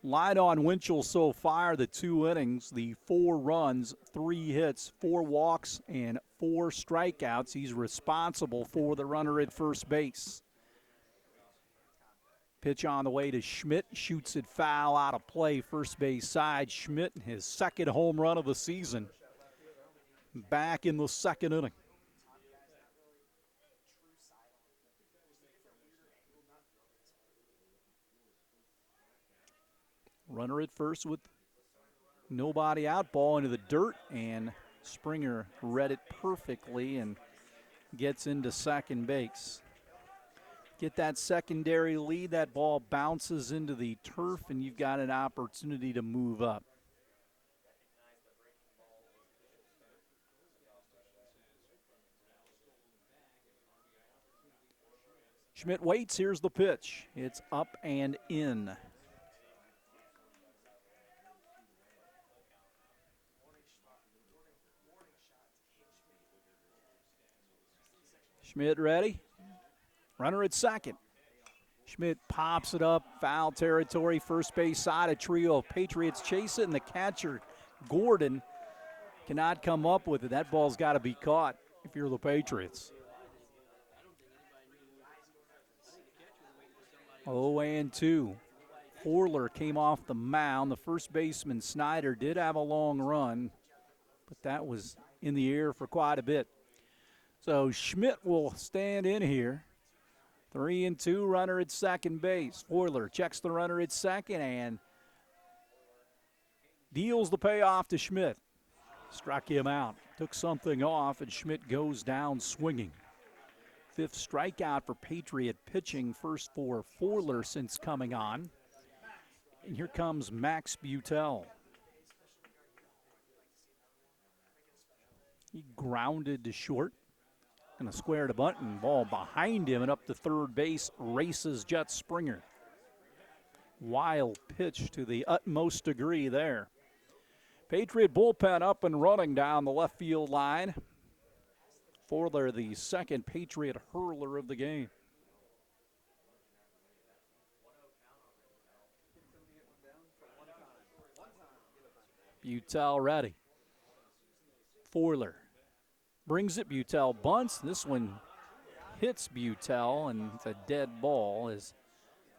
Light on Winchell so far, the 2 innings, the 4 runs, 3 hits, 4 walks, and 4 strikeouts. He's responsible for the runner at first base. Pitch on the way to Schmidt, shoots it foul out of play, first base side. Schmidt, his 2nd home run of the season, back in the 2nd inning. Runner at first with nobody out, ball into the dirt, and Springer read it perfectly and gets into second base. Get that secondary lead, that ball bounces into the turf, and you've got an opportunity to move up. Schmidt waits, here's the pitch. It's up and in. Schmidt ready. Runner at second. Schmidt pops it up, foul territory, first base side. A trio of Patriots chase it, and the catcher, Gordon, cannot come up with it. That ball's got to be caught if you're the Patriots. 0-2. Forler came off the mound. The first baseman, Snyder, did have a long run, but that was in the air for quite a bit. So Schmidt will stand in here. 3-2, runner at second base. Forler checks the runner at second and deals the payoff to Schmidt. Struck him out, took something off, and Schmidt goes down swinging. 5th strikeout for Patriot pitching, first for Forler since coming on. And here comes Max Butel. He grounded to short. Going to square the bunt, and ball behind him and up to third base races Jet Springer. Wild pitch to the utmost degree there. Patriot bullpen up and running down the left field line. Forler, the second Patriot hurler of the game. Butel ready. Forler brings it. Butel bunts. This one hits Butel, and it's a dead ball as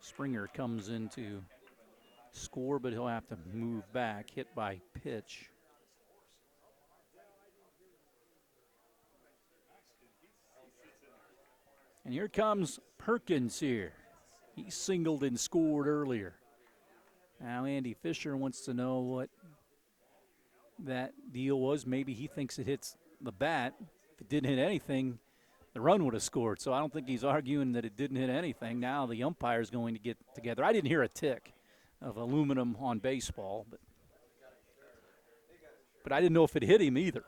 Springer comes in to score, but he'll have to move back, hit by pitch. And here comes Perkins here. He singled and scored earlier. Now Andy Fisher wants to know what that deal was. Maybe he thinks it hits the bat. If it didn't hit anything, the run would have scored. So I don't think he's arguing that it didn't hit anything. Now the umpire's going to get together. I didn't hear a tick of aluminum on baseball, but I didn't know if it hit him either.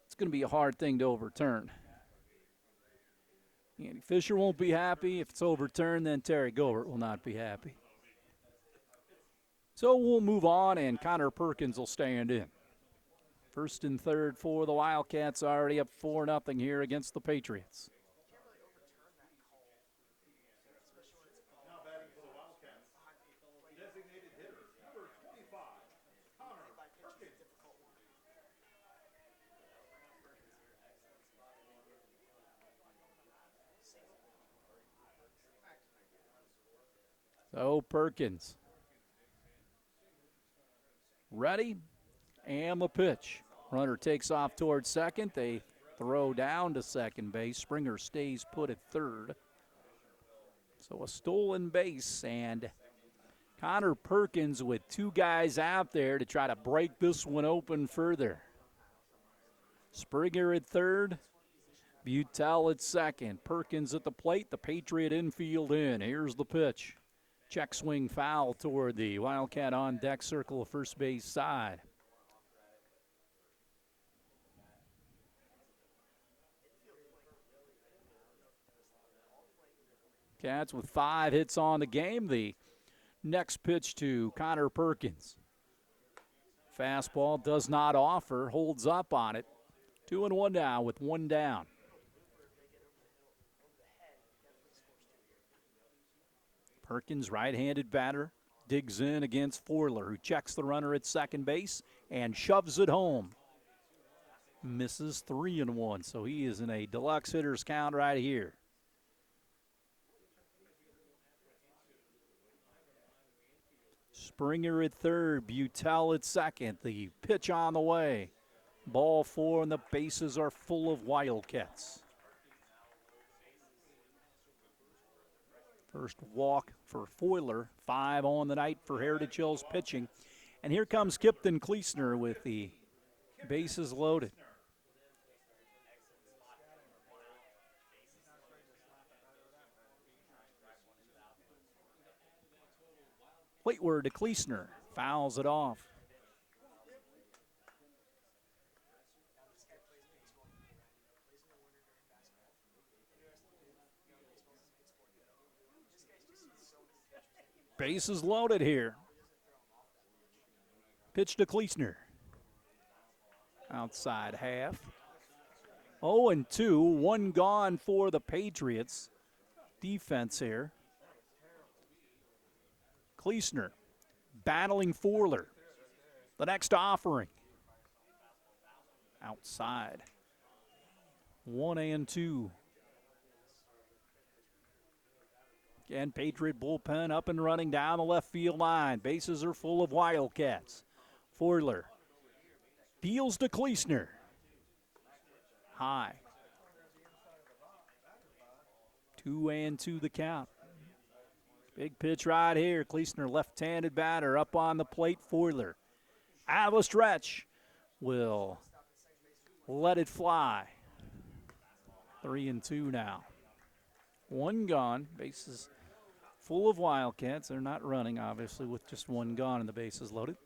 It's going to be a hard thing to overturn. Andy Fisher won't be happy. If it's overturned, then Terry Gobert will not be happy. So we'll move on, and Connor Perkins will stand in. First and third for the Wildcats, already up 4-0 here against the Patriots. So Perkins ready, and the pitch. Runner takes off towards second. They throw down to second base. Springer stays put at third. So a stolen base, and Connor Perkins with two guys out there to try to break this one open further. Springer at third, Butel at second. Perkins at the plate, the Patriot infield in. Here's the pitch. Check swing foul toward the Wildcat on deck circle of first base side. Cats with 5 hits on the game. The next pitch to Connor Perkins. Fastball does not offer, holds up on it. 2-1 now with one down. Perkins, right-handed batter, digs in against Forler, who checks the runner at second base and shoves it home. Misses 3-1, so he is in a deluxe hitter's count right here. Springer at third, Butel at second. The pitch on the way. Ball 4, and the bases are full of Wildcats. First walk for Forler, 5 on the night for Heritage Hills pitching. And here comes Kipton Kleesner with the bases loaded. Plate word to Kleesner, fouls it off. Bases loaded here. Pitch to Kleesner. Outside half. 0-2, one gone for the Patriots. Defense here. Kleesner battling Forler. The next offering. Outside. 1-2. Again, Patriot bullpen up and running down the left field line. Bases are full of Wildcats. Forler deals to Kleesner. High. 2-2 the count. Big pitch right here. Kleesner, left-handed batter, up on the plate. Forler out of a stretch. Will let it fly. 3-2 now. One gone. Bases full of Wildcats. They're not running, obviously, with just one gone and the bases loaded.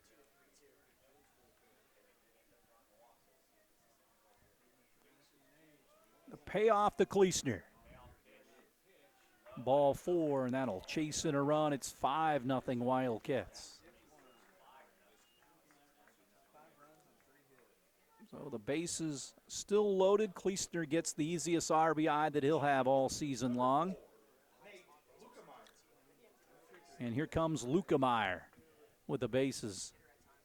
The payoff to Kleesner. Ball 4, and that'll chase in a run. It's 5-0 Wildcats. So the bases still loaded. Kleesner gets the easiest RBI that he'll have all season long. And here comes Lukemeyer with the bases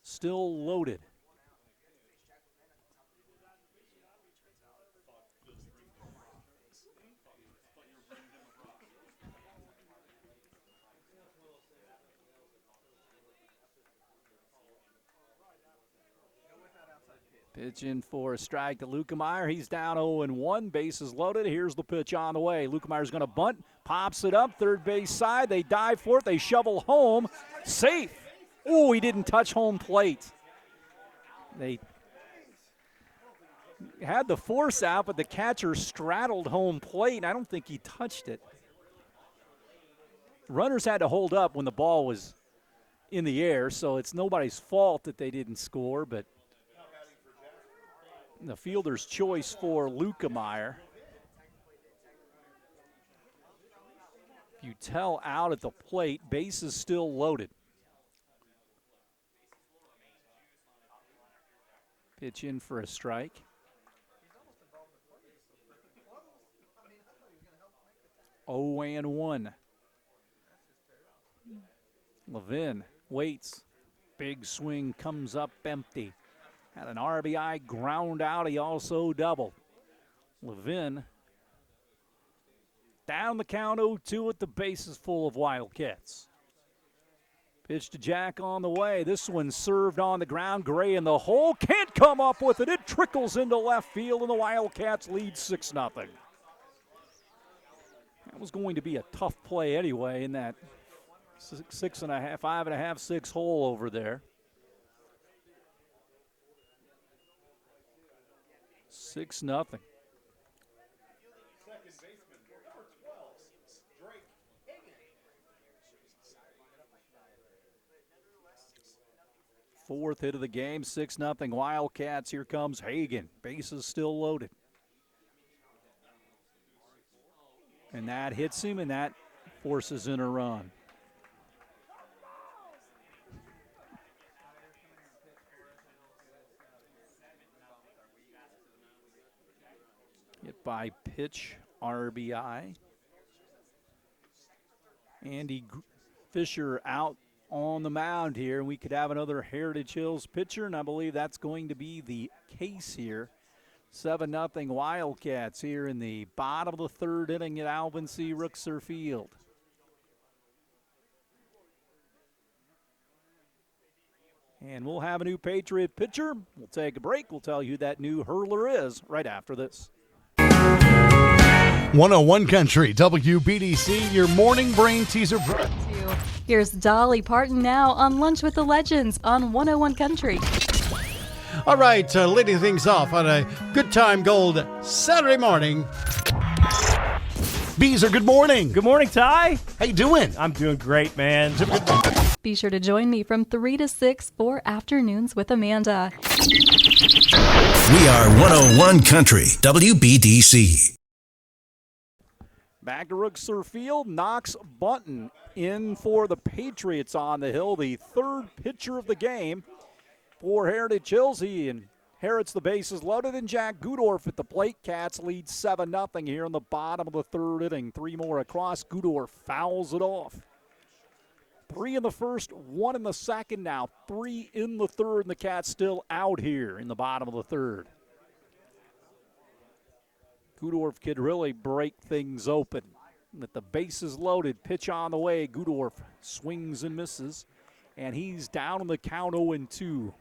still loaded. Pitch in for a strike to Lukemeyer. He's down 0-1. Bases loaded. Here's the pitch on the way. Lukemeyer's going to bunt. Pops it up. Third base side. They dive for it. They shovel home. Safe. Oh, he didn't touch home plate. They had the force out, but the catcher straddled home plate, and I don't think he touched it. Runners had to hold up when the ball was in the air, so it's nobody's fault that they didn't score, but the fielder's choice for Lukemeyer. Butel out at the plate. Bases still loaded. Pitch in for a strike. Oh, and 1. Levin waits. Big swing comes up empty. Had an RBI ground out. He also doubled. Levin down the count 0-2 at the bases full of Wildcats. Pitch to Jack on the way. This one served on the ground. Gray in the hole. Can't come up with it. It trickles into left field, and the Wildcats lead 6-0. That was going to be a tough play anyway in that 6.5, 5.5, 6 hole over there. 6-0. Fourth hit of the game, 6-0 Wildcats. Here comes Hagan. Bases still loaded. And that hits him, and that forces in a run. Hit by pitch, RBI. Andy Fisher out on the mound here, and we could have another Heritage Hills pitcher, and I believe that's going to be the case here. 7-0 Wildcats here in the bottom of the third inning at Alvin C. Rookser Field. And we'll have a new Patriot pitcher. We'll take a break. We'll tell you who that new hurler is right after this.
101 Country, WBDC, your morning brain teaser.
Here's Dolly Parton now on Lunch with the Legends on 101 Country.
All right, leading things off on a Good Time Gold Saturday morning. Beezer, good morning.
Good morning, Ty.
How you doing?
I'm doing great, man.
Be sure to join me from 3 to 6 for Afternoons with Amanda.
We are 101 Country, WBDC.
Back to Rookser Field. Knox Bunton in for the Patriots on the hill. The third pitcher of the game for Heritage Hills. He Harrods, the bases loaded, and Jack Gutdorf at the plate. Cats lead 7-0 here in the bottom of the third inning. 3 more across. Gutdorf fouls it off. 3 in the first, 1 in the second now. 3 in the third, and the Cats still out here in the bottom of the third. Gutdorf could really break things open. With the bases loaded, pitch on the way. Gutdorf swings and misses, and he's down on the count 0-2.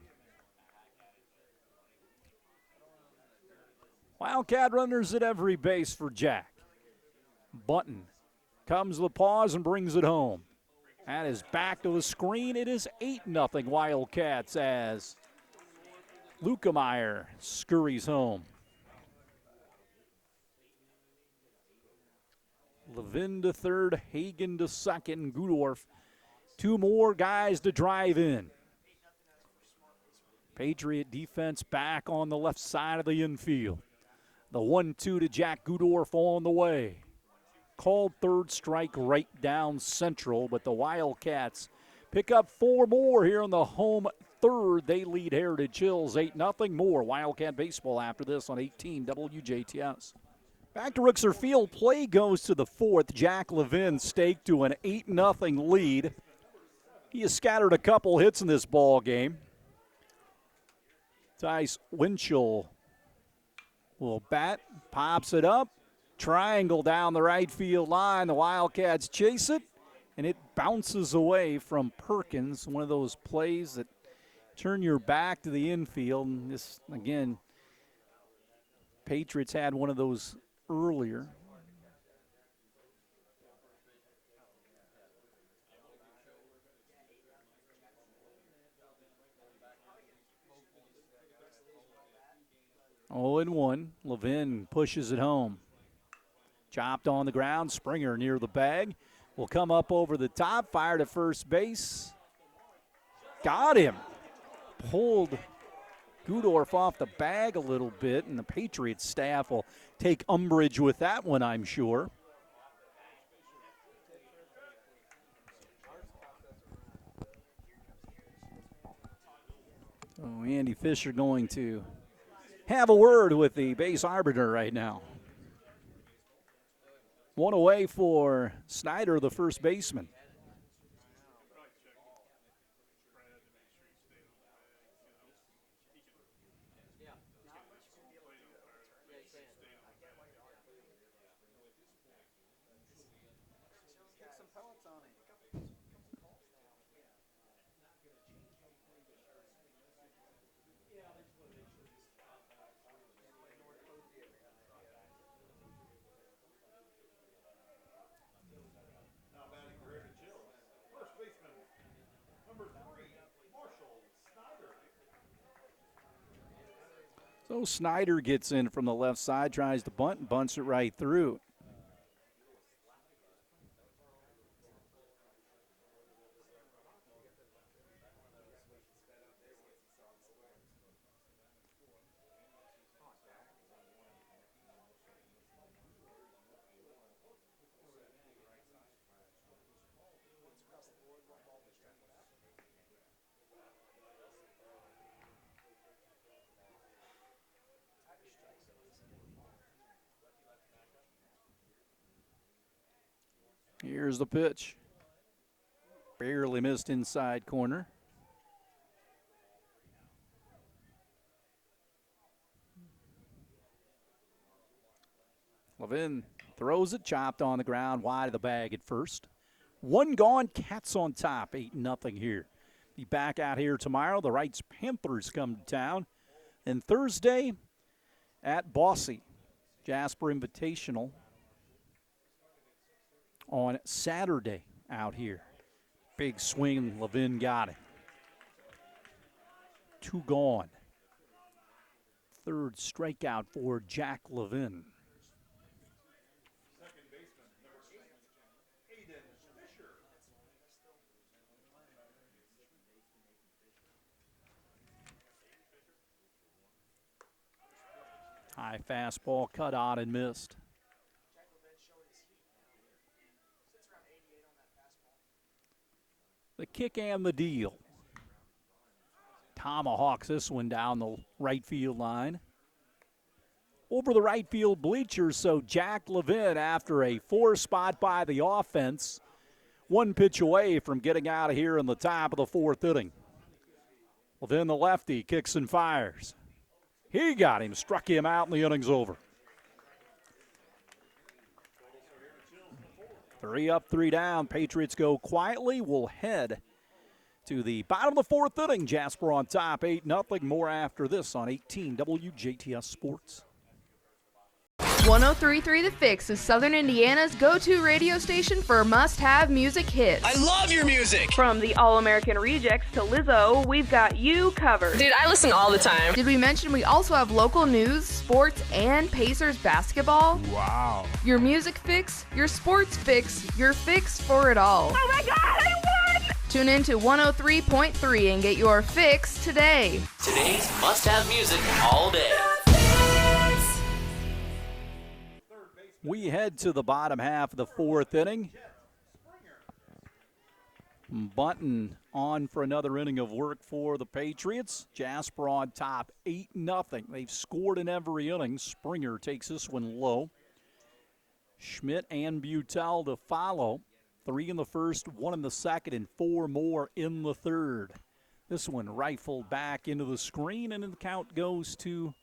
Wildcat runners at every base for Jack. Button comes the pause and brings it home. That is back to the screen. It is 8-0 Wildcats as Lukemeyer scurries home. Levin to third, Hagen to second, Gutdorf. 2 more guys to drive in. Patriot defense back on the left side of the infield. The 1-2 to Jack Gutdorf on the way. Called third strike right down central, but the Wildcats pick up 4 more here in the home third. They lead Heritage Hills 8-0. More Wildcat baseball after this on 18 WJTS. Back to Rixer Field. Play goes to the fourth. Jack Levin staked to an 8-0 lead. He has scattered a couple hits in this ball game. Tice Winchell will bat, pops it up. Triangle down the right field line. The Wildcats chase it, and it bounces away from Perkins. One of those plays that turn your back to the infield. And this, again, Patriots had one of those earlier. Oh, and 1. Levin pushes it home. Chopped on the ground. Springer near the bag. Will come up over the top. Fired at first base. Got him. Pulled Gutdorf off the bag a little bit, and the Patriots staff will take umbrage with that one, I'm sure. So Andy Fisher going to have a word with the base arbiter right now. 1 away for Snyder, the first baseman. So Snyder gets in from the left side, tries to bunt, and bunts it right through. Here's the pitch. Barely missed inside corner. Levin throws it, chopped on the ground, wide of the bag at first. 1 gone, Cats on top, 8-0 here. Be back out here tomorrow. The Wrights Panthers come to town. And Thursday at Bossy, Jasper Invitational. On Saturday out here. Big swing, Levin got it. 2 gone. Third strikeout for Jack Levin. High fastball cut out and missed. The kick and the deal. tomahawks this one down the right field line. Over the right field bleachers, so Jack Levin, after a 4 spot by the offense, 1 pitch away from getting out of here in the top of the 4th inning. Levin, the lefty, kicks and fires. He got him, struck him out, and the inning's over. 3 up, 3 down. Patriots go quietly. We'll head to the bottom of the 4th inning. Jasper on top, 8-0. More after this on 18 WJTS Sports.
103.3 The Fix is Southern Indiana's go-to radio station for must-have music hits.
I love your music.
From the All-American Rejects to Lizzo, we've got you covered. Dude, I listen all the time.
Did we mention we also have local news, sports, and Pacers basketball?
Wow.
Your music fix, your sports fix, your fix for it all.
Oh my God, I won!
Tune in to 103.3 and get your fix today.
Today's must-have music all day.
We head to the bottom half of the 4th inning. Bunton on for another inning of work for the Patriots. Jasper on top, 8-0. They've scored in every inning. Springer takes this one low. Schmidt and Butel to follow. 3 in the first, 1 in the second, and 4 more in the third. This one rifled back into the screen, and the count goes to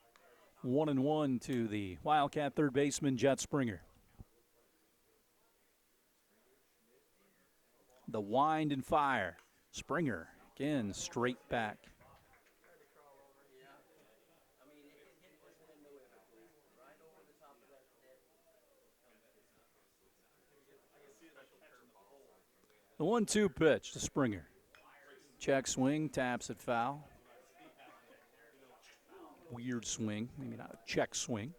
1-1 to the Wildcat third baseman, Jet Springer. The wind and fire. Springer again straight back. The 1-2 pitch to Springer. Check swing, taps it foul. Weird swing, maybe not a check swing.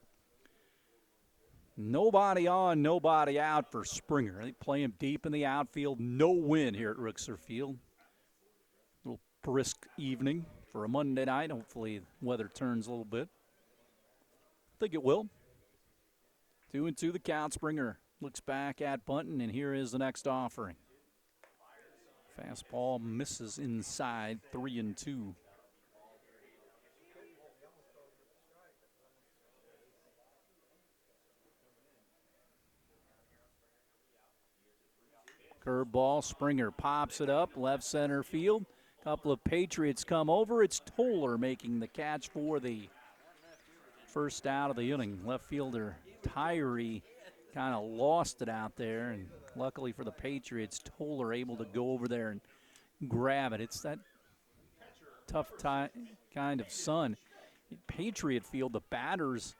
Nobody on, nobody out for Springer. They play him deep in the outfield. No win here at Rixer Field. A little brisk evening for a Monday night. Hopefully the weather turns a little bit. I think it will. 2-2 the count. Springer looks back at Bunton, and here is the next offering. Fastball misses inside, 3-2. Curveball, Springer pops it up, left center field. Couple of Patriots come over. It's Toller making the catch for the first out of the inning. Left fielder Tyree kind of lost it out there, and luckily for the Patriots, Toller able to go over there and grab it. It's that tough kind of sun. Patriot field, the batters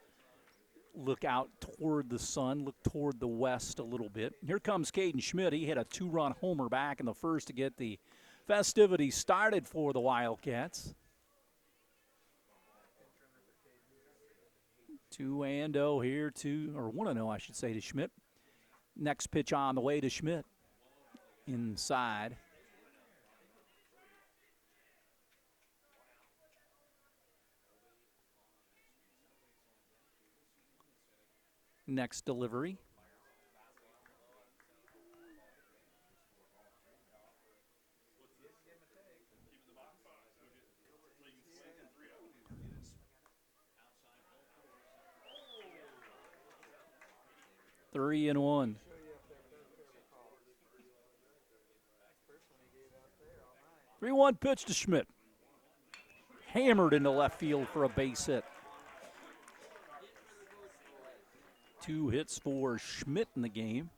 look out toward the sun, look toward the west a little bit. Here comes Caden Schmidt. He hit a 2-run homer back in the first to get the festivities started for the Wildcats. 2-0 here or 1-0 I should say to Schmidt. Next pitch on the way to Schmidt. Inside. Next delivery. Three and one. Three 3-1 pitch to Schmidt. Hammered into left field for a base hit. 2 hits for Schmidt in the game.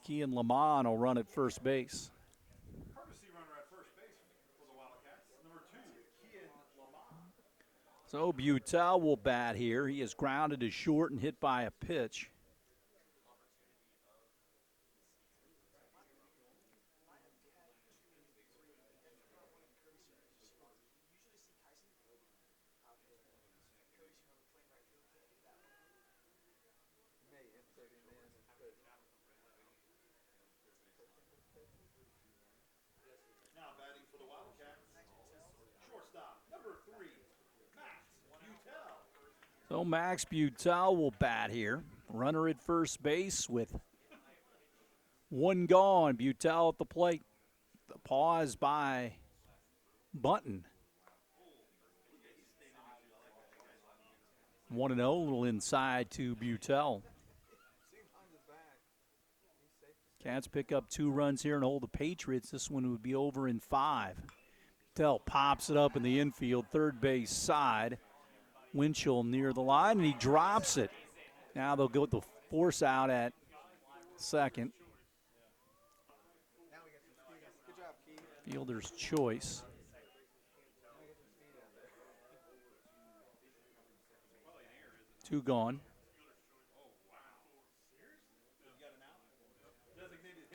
Kean Lamont will run at first base. So Butel will bat here. He is grounded to short and hit by a pitch.
Now batting for the Wildcats, shortstop, number 3, Max Butel.
So Max Butel will bat here. Runner at first base with One gone. Butel at the plate. The pause by Bunton. 1-0, a little inside to Butel. Cats pick up 2 runs here and hold the Patriots. This one would be over in 5. Butel pops it up in the infield, third base side. Winchell near the line, and he drops it. Now they'll go with the force out at second. Fielder's choice. Two gone.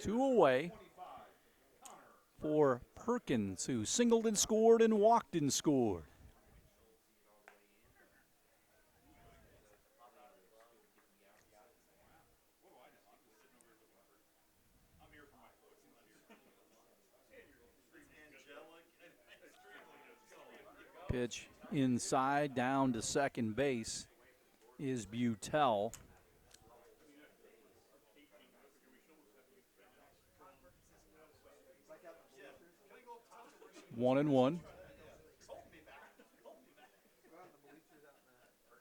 2 away for Perkins, who singled and scored and walked and scored. Pitch inside down to second base is Butel. One and one.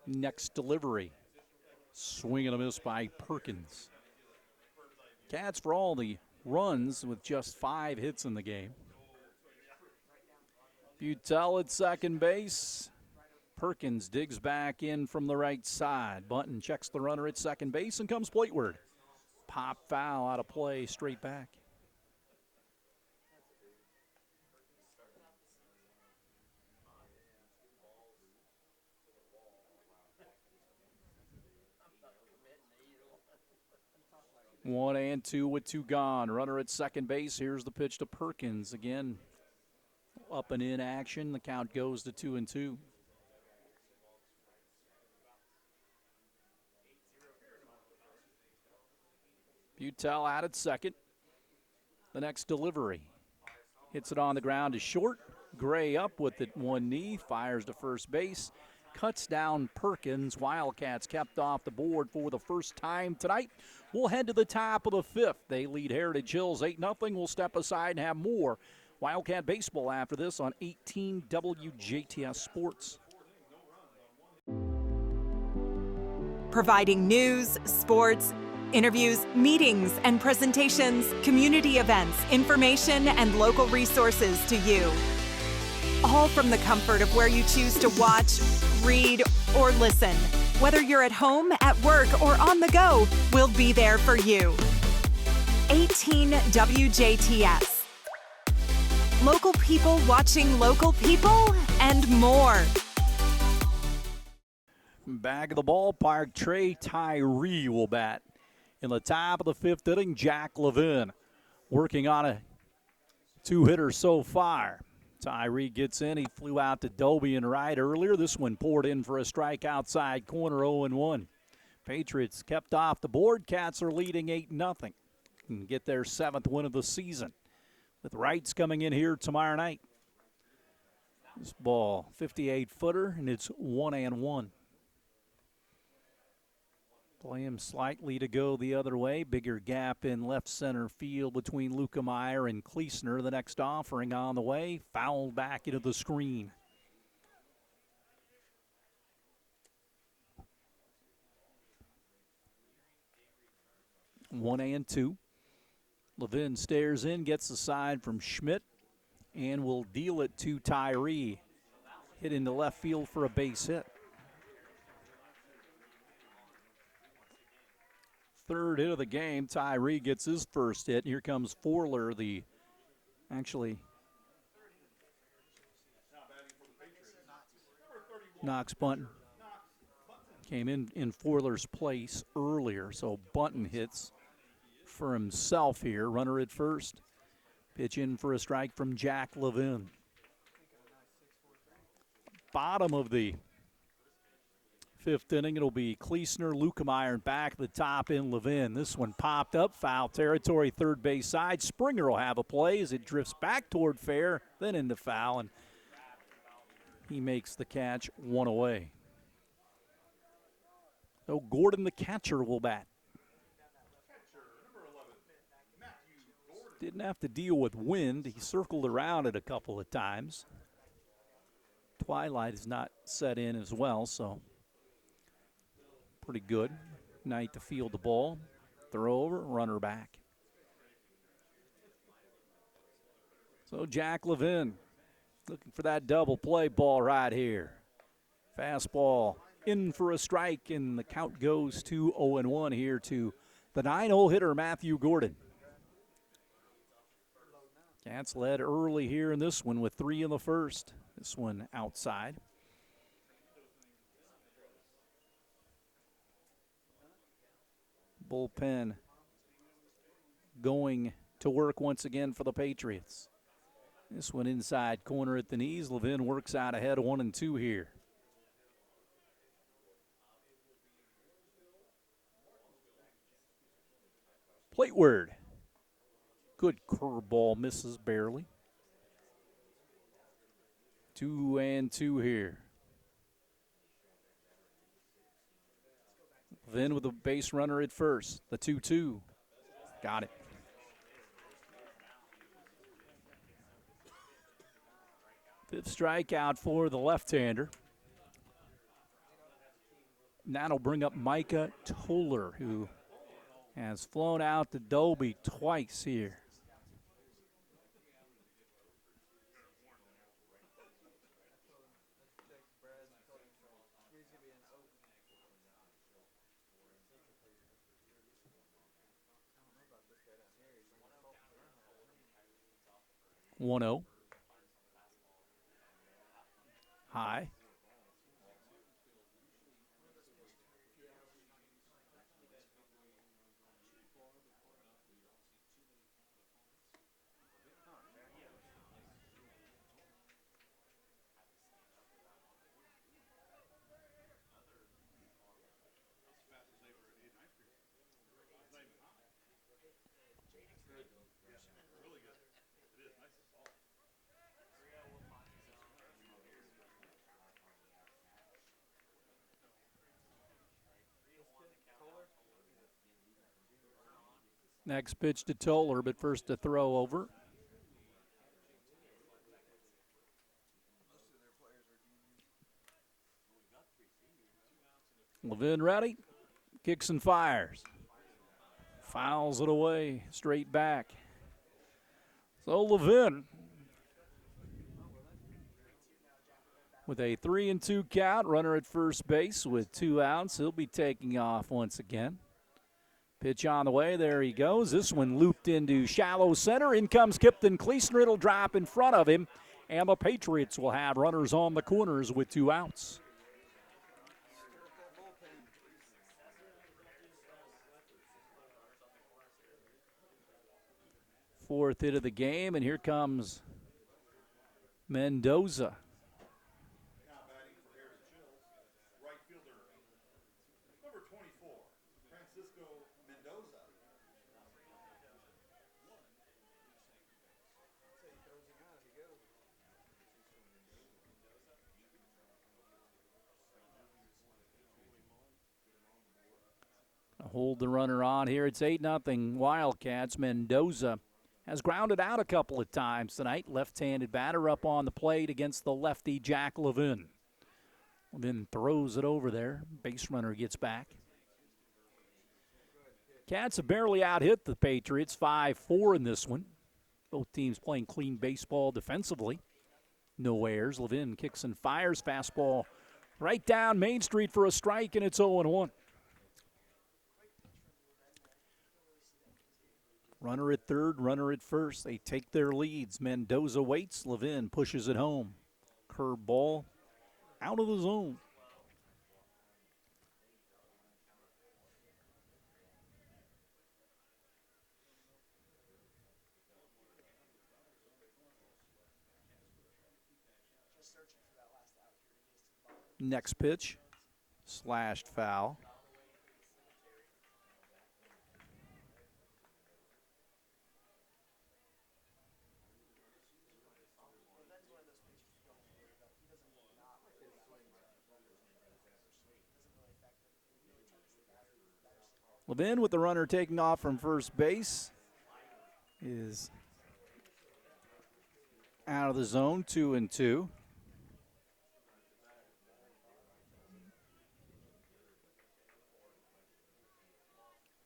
Next delivery. Swing and a miss by Perkins. Cats for all the runs with just 5 hits in the game. Butel at second base. Perkins digs back in from the right side. Bunton checks the runner at second base and comes plateward. Pop foul out of play, straight back. One and two with 2 gone. Runner at second base. Here's the pitch to Perkins. Again, up and in action. The count goes to 2-2. Butel out at second. The next delivery. Hits it on the ground to short. Gray up with it, one knee. Fires to first base. Cuts down Perkins. Wildcats kept off the board for the first time tonight. We'll head to the top of the 5th. They lead Heritage Hills 8-0. We'll step aside and have more Wildcat baseball after this on 18 WJTS Sports.
Providing news, sports, interviews, meetings, and presentations, community events, information, and local resources to you. All from the comfort of where you choose to watch, read, or listen. Whether you're at home, at work, or on the go, we'll be there for you. 18 WJTS. Local people watching local people, and more.
Back of the ballpark, Trey Tyree will bat. In the top of the 5th inning, Jack Levin working on a 2-hitter so far. Tyree gets in. He flew out to Dobie and right earlier. This one poured in for a strike outside corner, 0-1. Patriots kept off the board. Cats are leading 8-0 and get their 7th win of the season. With Wrights coming in here tomorrow night. This ball, 58-footer, and it's 1-1. Play him slightly to go the other way. Bigger gap in left center field between Lukemeyer and Kleesner. The next offering on the way. Fouled back into the screen. One and two. Levin stares in, gets the side from Schmidt, and will deal it to Tyree. Hit into left field for a base hit. 3rd hit of the game. Tyree gets his first hit. Here comes Forler, Knox Bunton. Came in Forler's place earlier, so Bunton hits for himself here. Runner at first. Pitch in for a strike from Jack Levin. Bottom of the 5th inning, it'll be Kleesner, Lukemeyer, and back at the top in Levin. This one popped up, foul territory, third base side. Springer will have a play as it drifts back toward fair, then into foul, and he makes the catch, 1 away. So Gordon, the catcher, will bat. Didn't have to deal with wind. He circled around it a couple of times. Twilight has not set in as well, so pretty good night to field the ball. Throw over, runner back. So Jack Levin looking for that double play ball right here. Fastball in for a strike, and the count goes to 0-1 here to the 9-hole hitter, Matthew Gordon. Cats led early here in this one with 3 in the first. This one outside. Bullpen going to work once again for the Patriots. This one inside corner at the knees. Levin works out ahead 1-2 here. Plateward. Good curveball, misses barely. 2-2 here. Levin with a base runner at first. The 2-2. Got it. Fifth strikeout for the left-hander. That'll bring up Micah Toller, who has flown out to Dolby twice here. One 0. High. Next pitch to Toller, but first to throw over. Levin ready, kicks and fires. Fouls it away, straight back. So Levin with a 3-2 count, runner at first base with 2 outs. He'll be taking off once again. Pitch on the way, there he goes. This one looped into shallow center. In comes Kipton Cleason. It'll drop in front of him, and the Patriots will have runners on the corners with 2 outs. Fourth hit of the game, and here comes Mendoza. Hold the runner on here. It's 8-0 Wildcats. Mendoza has grounded out a couple of times tonight. Left-handed batter up on the plate against the lefty Jack Levin. Levin throws it over there. Base runner gets back. Cats have barely out-hit the Patriots, 5-4 in this one. Both teams playing clean baseball defensively. No errors. Levin kicks and fires. Fastball right down Main Street for a strike, and it's 0-1. Runner at third, runner at first. They take their leads. Mendoza waits. Levin pushes it home. Curve ball out of the zone. Next pitch, slashed foul. Levin with the runner taking off from first base. is out of the zone, 2-2.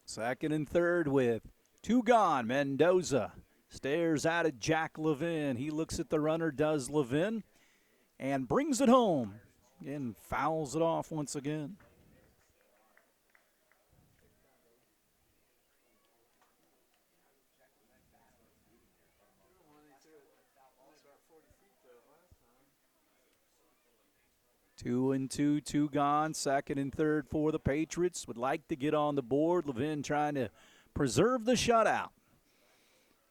Second and third with 2 gone. Mendoza stares out at Jack Levin. He looks at the runner, does Levin, and brings it home. Again, fouls it off once again. Two and two, 2 gone. Second and third for the Patriots. Would like to get on the board. Levin trying to preserve the shutout.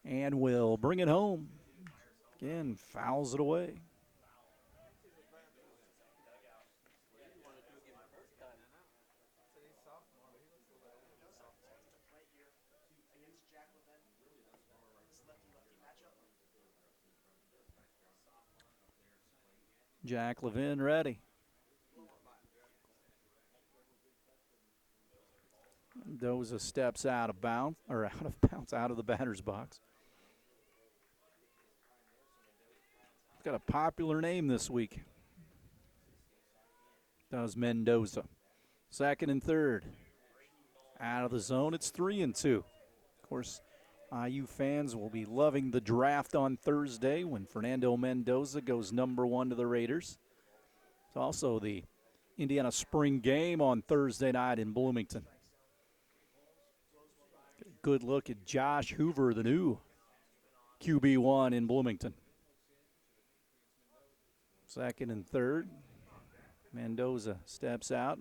And will bring it home. Again, fouls it away. Jack Levin ready. Mendoza steps out of bounds, out of the batter's box. Got a popular name this week. Does Mendoza. Second and third. Out of the zone, it's 3-2. Of course, IU fans will be loving the draft on Thursday when Fernando Mendoza goes #1 to the Raiders. It's also the Indiana spring game on Thursday night in Bloomington. Good look at Josh Hoover, the new QB1 in Bloomington. Second and third. Mendoza steps out.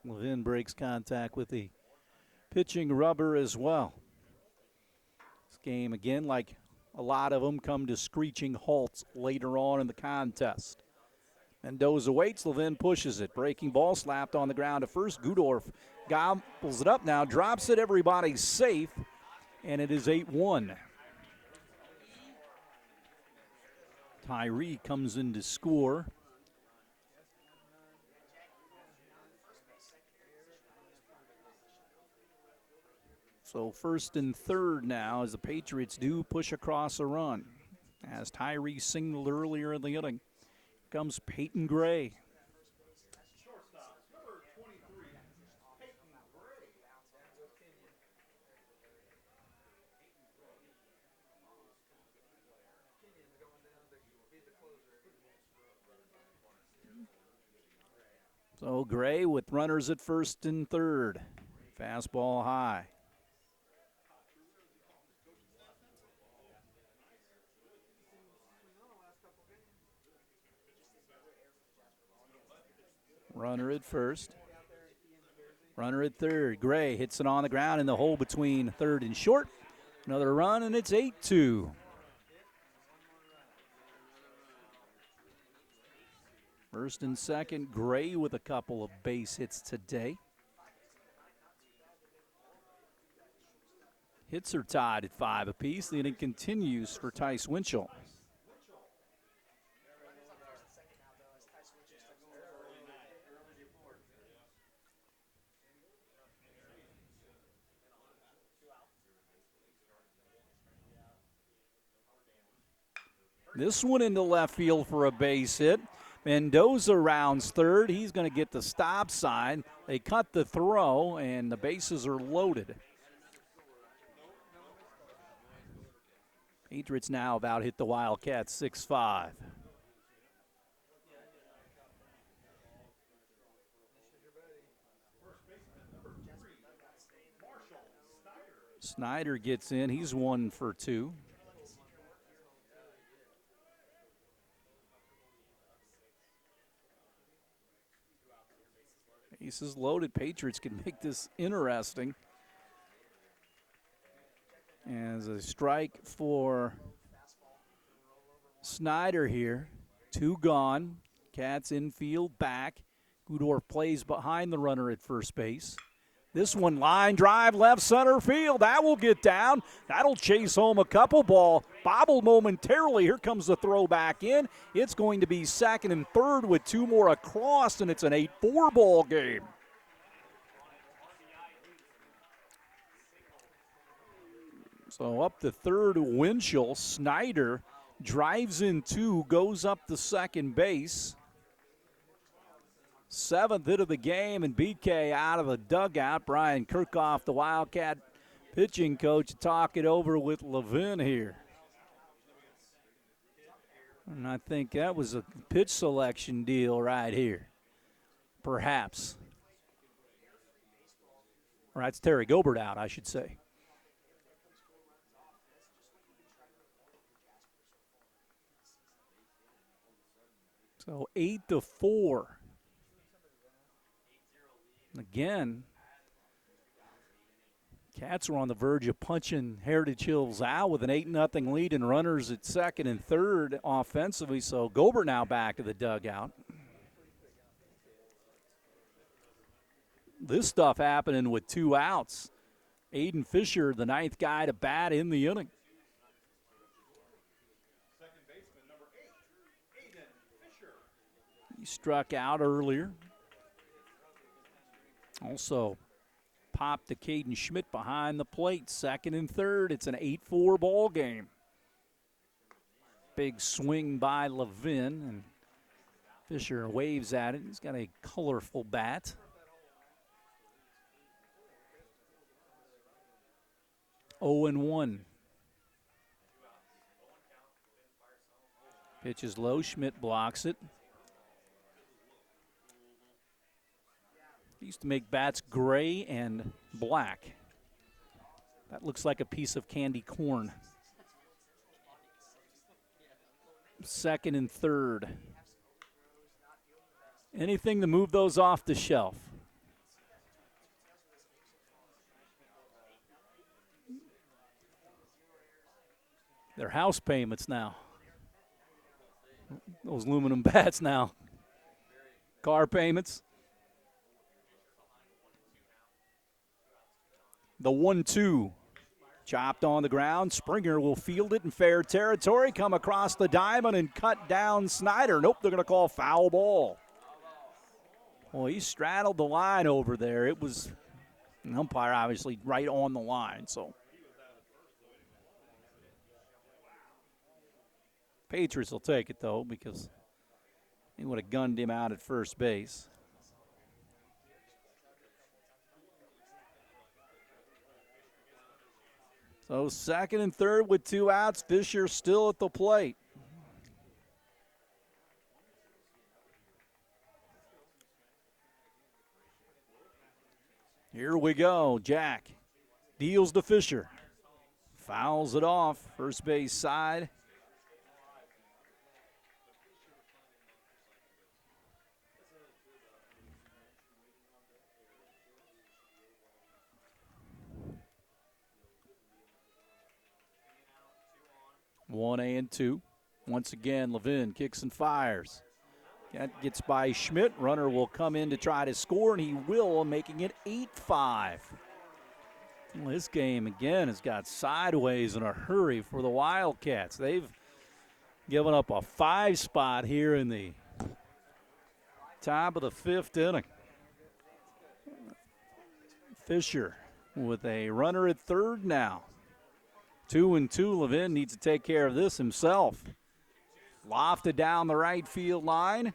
Levin breaks contact with the pitching rubber as well. This game, again, like a lot of them, come to screeching halts later on in the contest. Mendoza waits. Levin pushes it. Breaking ball slapped on the ground at first. Gudorf gobbles it up now, drops it. Everybody's safe, and it is 8-1. Tyree comes in to score. So first and third now as the Patriots do push across a run. As Tyree signaled earlier in the inning, comes Peyton Gray. So Gray with runners at first and third. Fastball high. Runner at first. Runner at third. Gray hits it on the ground in the hole between third and short. Another run, and it's 8-2. First and second, Gray with a couple of base hits today. Hits are tied at 5 apiece. The inning continues for Tice Winchell. This one into left field for a base hit. Mendoza rounds third. He's going to get the stop sign. They cut the throw, and the bases are loaded. Patriots now have out hit the Wildcats 6-5. Snyder gets in. He's 1 for 2. Bases loaded. Patriots can make this interesting. As a strike for Snyder here. 2 gone. Cats infield back. Gudorf plays behind the runner at first base. This one line drive left center field. That will get down. That'll chase home a couple. Ball bobbled momentarily. Here comes the throw back in. It's going to be second and third with 2 more across, and it's an 8-4 ball game. So up to third, Winchell. Snyder drives in two, goes up to second base. 7th hit of the game, and BK out of the dugout. Brian Kirchhoff, the Wildcat pitching coach, talk it over with Levin here. And I think that was a pitch selection deal right here, perhaps. Or that's Terry Gobert out, I should say. So 8-4. Again, Cats were on the verge of punching Heritage Hills out with an 8-0 lead and runners at second and third offensively. So Gobert now back to the dugout. This stuff happening with 2 outs. Aiden Fisher, the 9th guy to bat in the inning. He struck out earlier. Also popped to Caden Schmidt behind the plate. 2nd and 3rd. It's an 8-4 ball game. Big swing by Levin, and Fisher waves at it. He's got a colorful bat. 0-1. Pitch is low. Schmidt blocks it. He used to make bats gray and black. That looks like a piece of candy corn. 2nd and 3rd. Anything to move those off the shelf. They're house payments now. Those aluminum bats now. Car payments. The 1-2. Chopped on the ground. Springer will field it in fair territory. Come across the diamond and cut down Snyder. Nope, they're going to call foul ball. Well, he straddled the line over there. It was an umpire obviously right on the line. So Patriots will take it, though, because he would have gunned him out at first base. So 2nd and 3rd with 2 outs. Fisher still at the plate. Here we go. Jack deals to Fisher. Fouls it off. First base side. One and 2. Once again, Levin kicks and fires. That gets by Schmidt. Runner will come in to try to score, and he will, making it 8-5. Well, this game, again, has got sideways in a hurry for the Wildcats. They've given up a 5 spot here in the top of the 5th inning. Fisher with a runner at third now. 2-2. Levin needs to take care of this himself. Lofted down the right field line.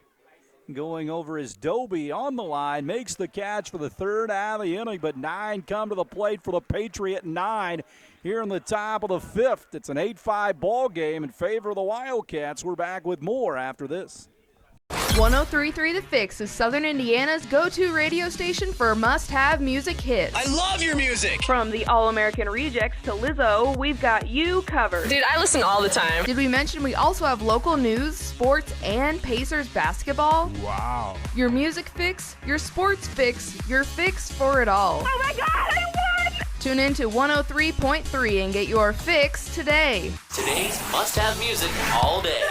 Going over is Doby on the line. Makes the catch for the 3rd out of the inning, but 9 come to the plate for the Patriot 9 here in the top of the 5th. It's an 8-5 ball game in favor of the Wildcats. We're back with more after this.
103.3 The Fix is Southern Indiana's go-to radio station for must-have music hits.
I love your music.
From the All-American Rejects to Lizzo, we've got you covered.
Dude, I listen all the time.
Did we mention we also have local news, sports, and Pacers basketball?
Wow.
Your music fix, your sports fix, your fix for it all.
Oh my God, I won!
Tune in to 103.3 and get your fix today.
Today's must-have music all day.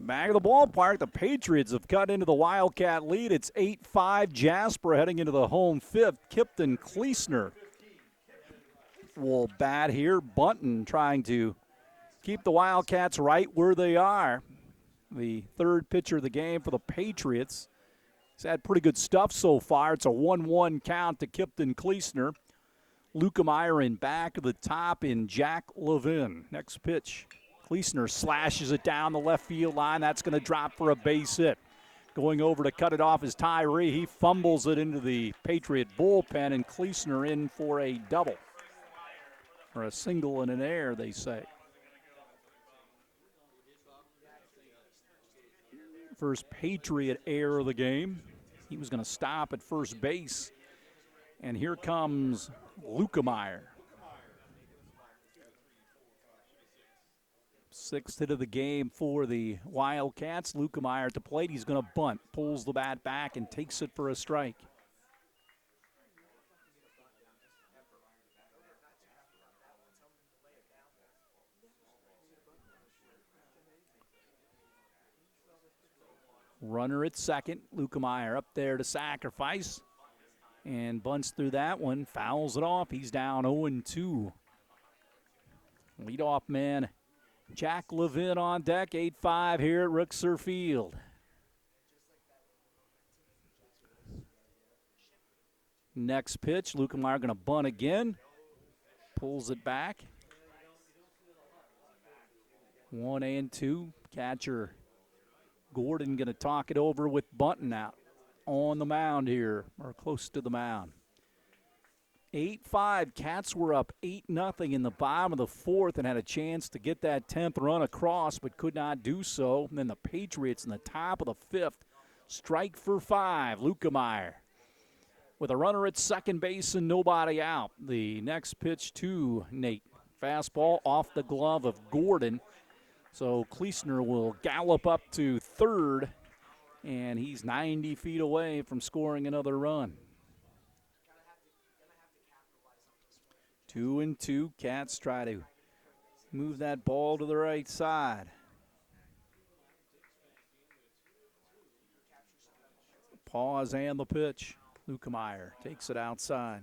Back of the ballpark, the Patriots have cut into the Wildcat lead. It's 8-5. Jasper heading into the home 5th. Kipton Kleesner will bat here. Bunton trying to keep the Wildcats right where they are. The 3rd pitcher of the game for the Patriots. He's had pretty good stuff so far. It's a 1-1 count to Kipton Kleesner. Lukemeyer in back of the top in Jack Levin. Next pitch. Kleesner slashes it down the left field line. That's going to drop for a base hit. Going over to cut it off is Tyree. He fumbles it into the Patriot bullpen, and Kleesner in for a double. Or a single and an error, they say. First Patriot error of the game. He was going to stop at first base. And here comes Lukemeyer. Sixth hit of the game for the Wildcats. Lukemeyer at the plate. He's going to bunt. Pulls the bat back and takes it for a strike. Runner at second. Lukemeyer up there to sacrifice. And bunts through that one. Fouls it off. He's down 0-2. Leadoff man Jack Levin on deck. 8-5 here at Rooksor Field. Next pitch. Lukemeyer going to bunt again. Pulls it back. 1-2. Catcher Gordon going to talk it over with bunting out on the mound here, or close to the mound. 8-5. Cats were up 8-0 in the bottom of the fourth and had a chance to get that 10th run across, but could not do so. And then the Patriots in the top of the fifth strike for 5. Lukemeyer with a runner at second base and nobody out. The next pitch to Nate. Fastball off the glove of Gordon. So Kleesner will gallop up to third, and he's 90 feet away from scoring another run. 2-2. Cats try to move that ball to the right side. Pause and the pitch. Lukemeyer takes it outside.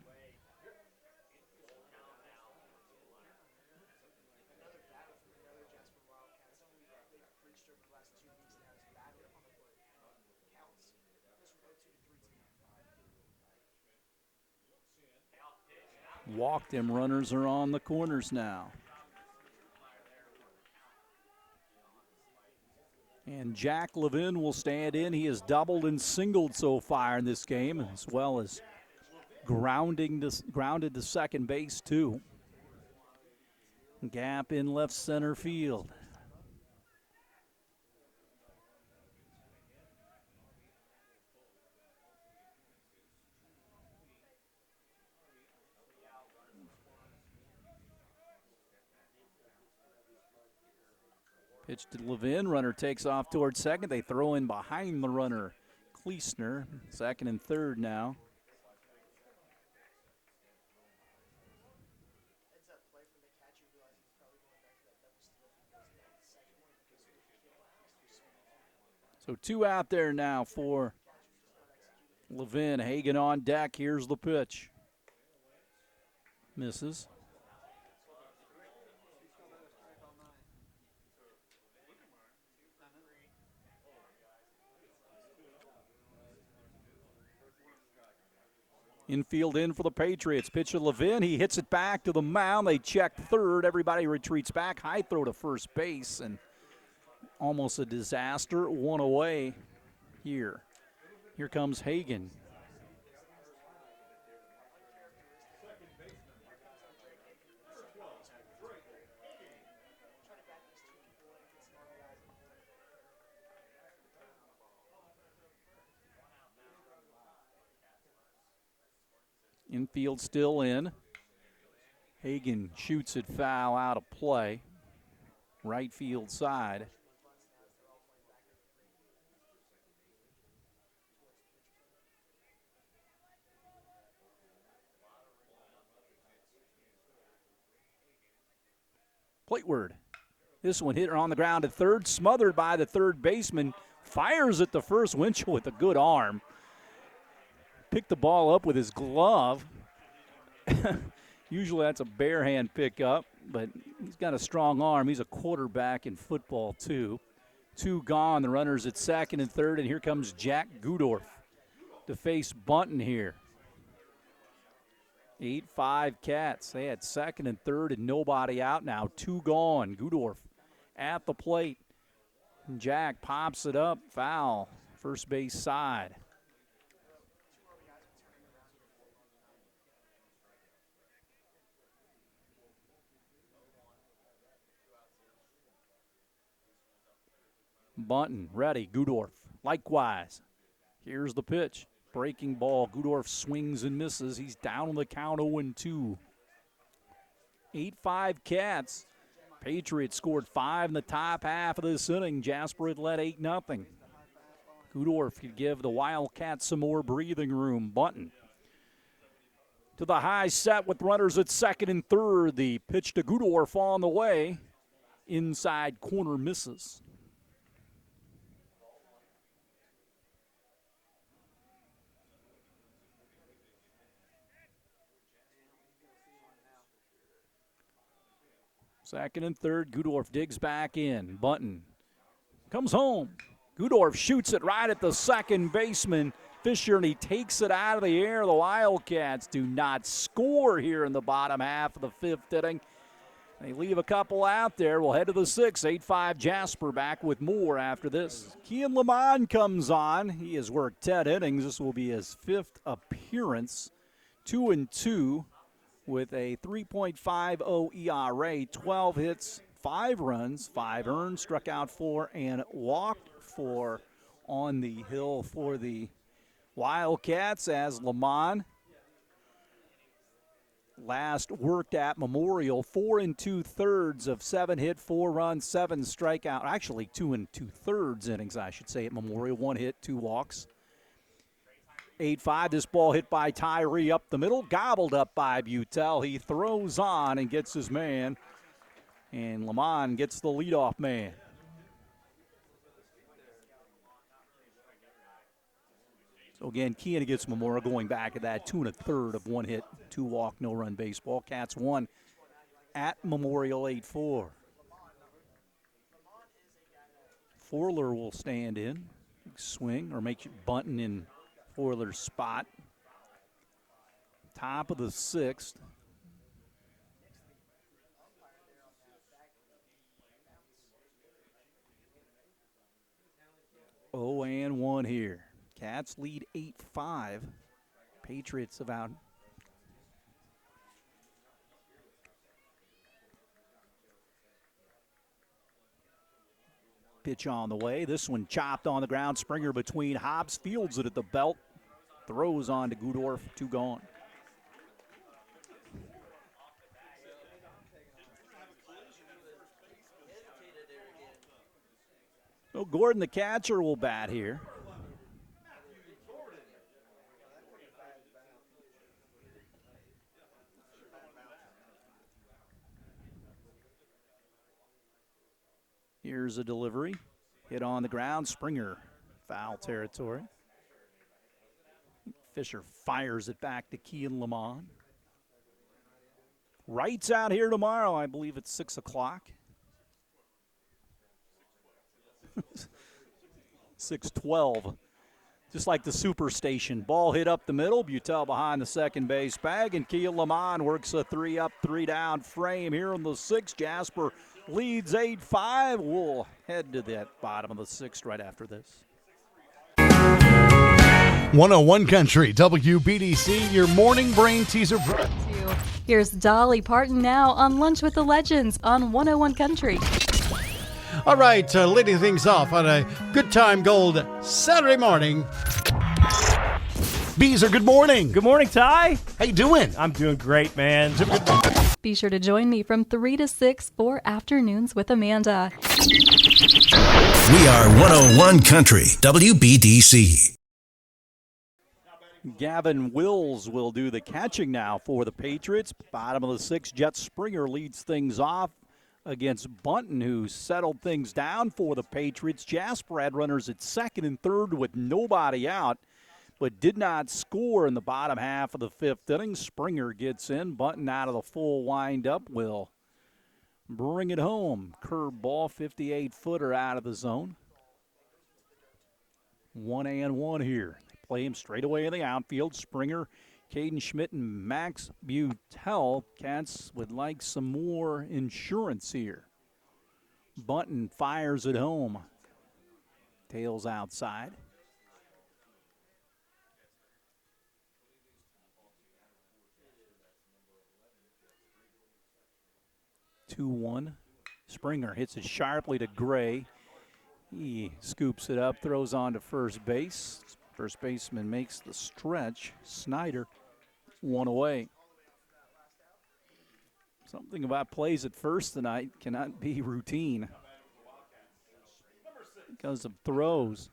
Walked him. Runners are on the corners now. And Jack Levin will stand in. He has doubled and singled so far in this game, as well as grounded to second base, too. Gap in left center field. Pitch to Levin. Runner takes off towards second. They throw in behind the runner, Kleesner. Second and third now. So 2 out there now for Levin. Hagan on deck. Here's the pitch. Misses. Infield in for the Patriots. Pitch to Levin. He hits it back to the mound. They check third. Everybody retreats back. High throw to first base, and almost a disaster. One away here. Here comes Hagan. Infield still in. Hagan shoots it foul out of play. Right field side. Plateward. This one hit on the ground at third, smothered by the third baseman. Fires at the first. Winchell with a good arm. Picked the ball up with his glove. Usually that's a bare hand pickup, but he's got a strong arm. He's a quarterback in football, too. 2 gone. The runners at second and third, and here comes Jack Gudorf. to face Bunton here. 8-5 Cats. They had second and third and nobody out now. 2 gone. Gudorf at the plate. Jack pops it up. Foul. First base side. Bunton ready. Gudorf likewise. Here's the pitch. Breaking ball. Gudorf swings and misses. He's down on the count 0-2. 8-5 Cats. Patriots scored 5 in the top half of this inning. Jasper had led 8-0. Gudorf could give the Wildcats some more breathing room. Bunton to the high set with runners at second and third. The pitch to Gudorf on the way. Inside corner misses. Second and third, Gudorf digs back in. Bunton comes home. Gudorf shoots it right at the second baseman, Fisher, and he takes it out of the air. The Wildcats do not score here in the bottom half of the fifth inning. They leave a couple out there. We'll head to the sixth. 8-5 Jasper back with more after this. Kian Lamont comes on. He has worked 10 innings. This will be his fifth appearance. 2-2. With a 3.50 ERA, 12 hits, 5 runs, 5 earned, struck out 4, and walked 4 on the hill for the Wildcats as Lamont last worked at Memorial. 4 2/3 of 7 hit, 4 runs, 7 strikeout. Actually, 2 2/3 innings, I should say, at Memorial. 1 hit, 2 walks. 8-5, this ball hit by Tyree up the middle, gobbled up by Butel. He throws on and gets his man, and Lamont gets the leadoff man. So again, Keene against Memorial going back at that 2 1/3 of 1 hit, 2 walk, no run baseball. Cats won at Memorial 8-4. Forler will stand in, swing, or make Bunton in Forler's spot. Top of the sixth. Oh, and 1 here. Cats lead 8-5. Patriots about pitch on the way. This one chopped on the ground. Springer between Hobbs, fields it at the belt. Throws on to Gudorf, 2 gone. So Gordon, the catcher, will bat here. Here's a delivery. Hit on the ground. Springer, foul territory. Fisher fires it back to Kean Lamont. Wright's out here tomorrow. I believe it's 6 o'clock. 6:12. Just like the Superstation. Ball hit up the middle. Butel behind the second base bag. And Kean Lamont works a 3-up, 3-down frame here in the sixth. Jasper leads 8-5. We'll head to that bottom of the sixth right after this.
101 Country, WBDC, your morning brain teaser.
Here's Dolly Parton now on Lunch with the Legends on 101 Country.
All right, leading things off on a Good Time Gold Saturday morning. Beezer, good morning.
Good morning, Ty.
How you doing?
I'm doing great, man.
Be sure to join me from 3 to 6 for Afternoons with Amanda.
We are 101 Country, WBDC.
Gavin Wills will do the catching now for the Patriots. Bottom of the sixth, Jet Springer leads things off against Bunton, who settled things down for the Patriots. Jasper had runners at second and third with nobody out, but did not score in the bottom half of the fifth inning. Springer gets in. Bunton out of the full windup will bring it home. Curve ball, 58-footer out of the zone. 1-1 here. Play him straight away in the outfield. Springer, Caden Schmidt, and Max Butel. Cats would like some more insurance here. Bunton fires at home. Tails outside. Two-one. Springer hits it sharply to Gray. He scoops it up, throws on to first base. First baseman makes the stretch. Snyder, one away. Something about plays at first tonight cannot be routine because of throws.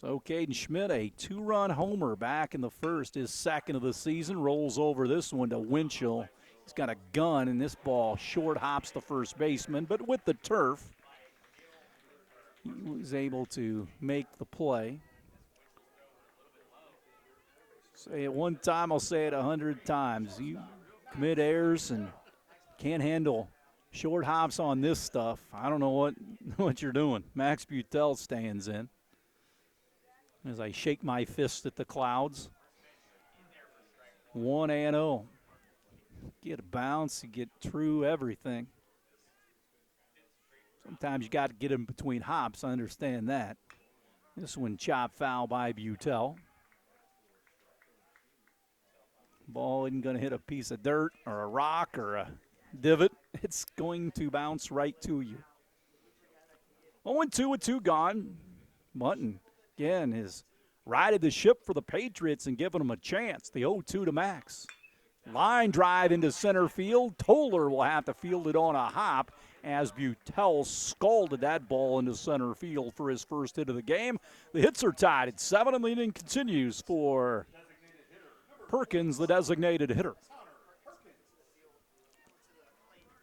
So Caden Schmidt, a two-run homer back in the first, his second of the season, rolls over this one to Winchell. He's got a gun, and this ball short hops the first baseman, but with the turf, he was able to make the play. Say it one time, I'll say it 100 times. You commit errors and can't handle short hops on this stuff. I don't know what you're doing. Max Butel stands in. As I shake my fist at the clouds. 1-0. Get a bounce, you get through everything. Sometimes you got to get him between hops, I understand that. This one chopped foul by Butel. Ball isn't going to hit a piece of dirt or a rock or a divot. It's going to bounce right to you. 0-2 with 2 gone. Bunton again has righted the ship for the Patriots and given them a chance. The 0-2 to Max. Line drive into center field. Toller will have to field it on a hop as Butel scalded that ball into center field for his first hit of the game. The hits are tied at 7, and the inning continues for Perkins, the designated hitter.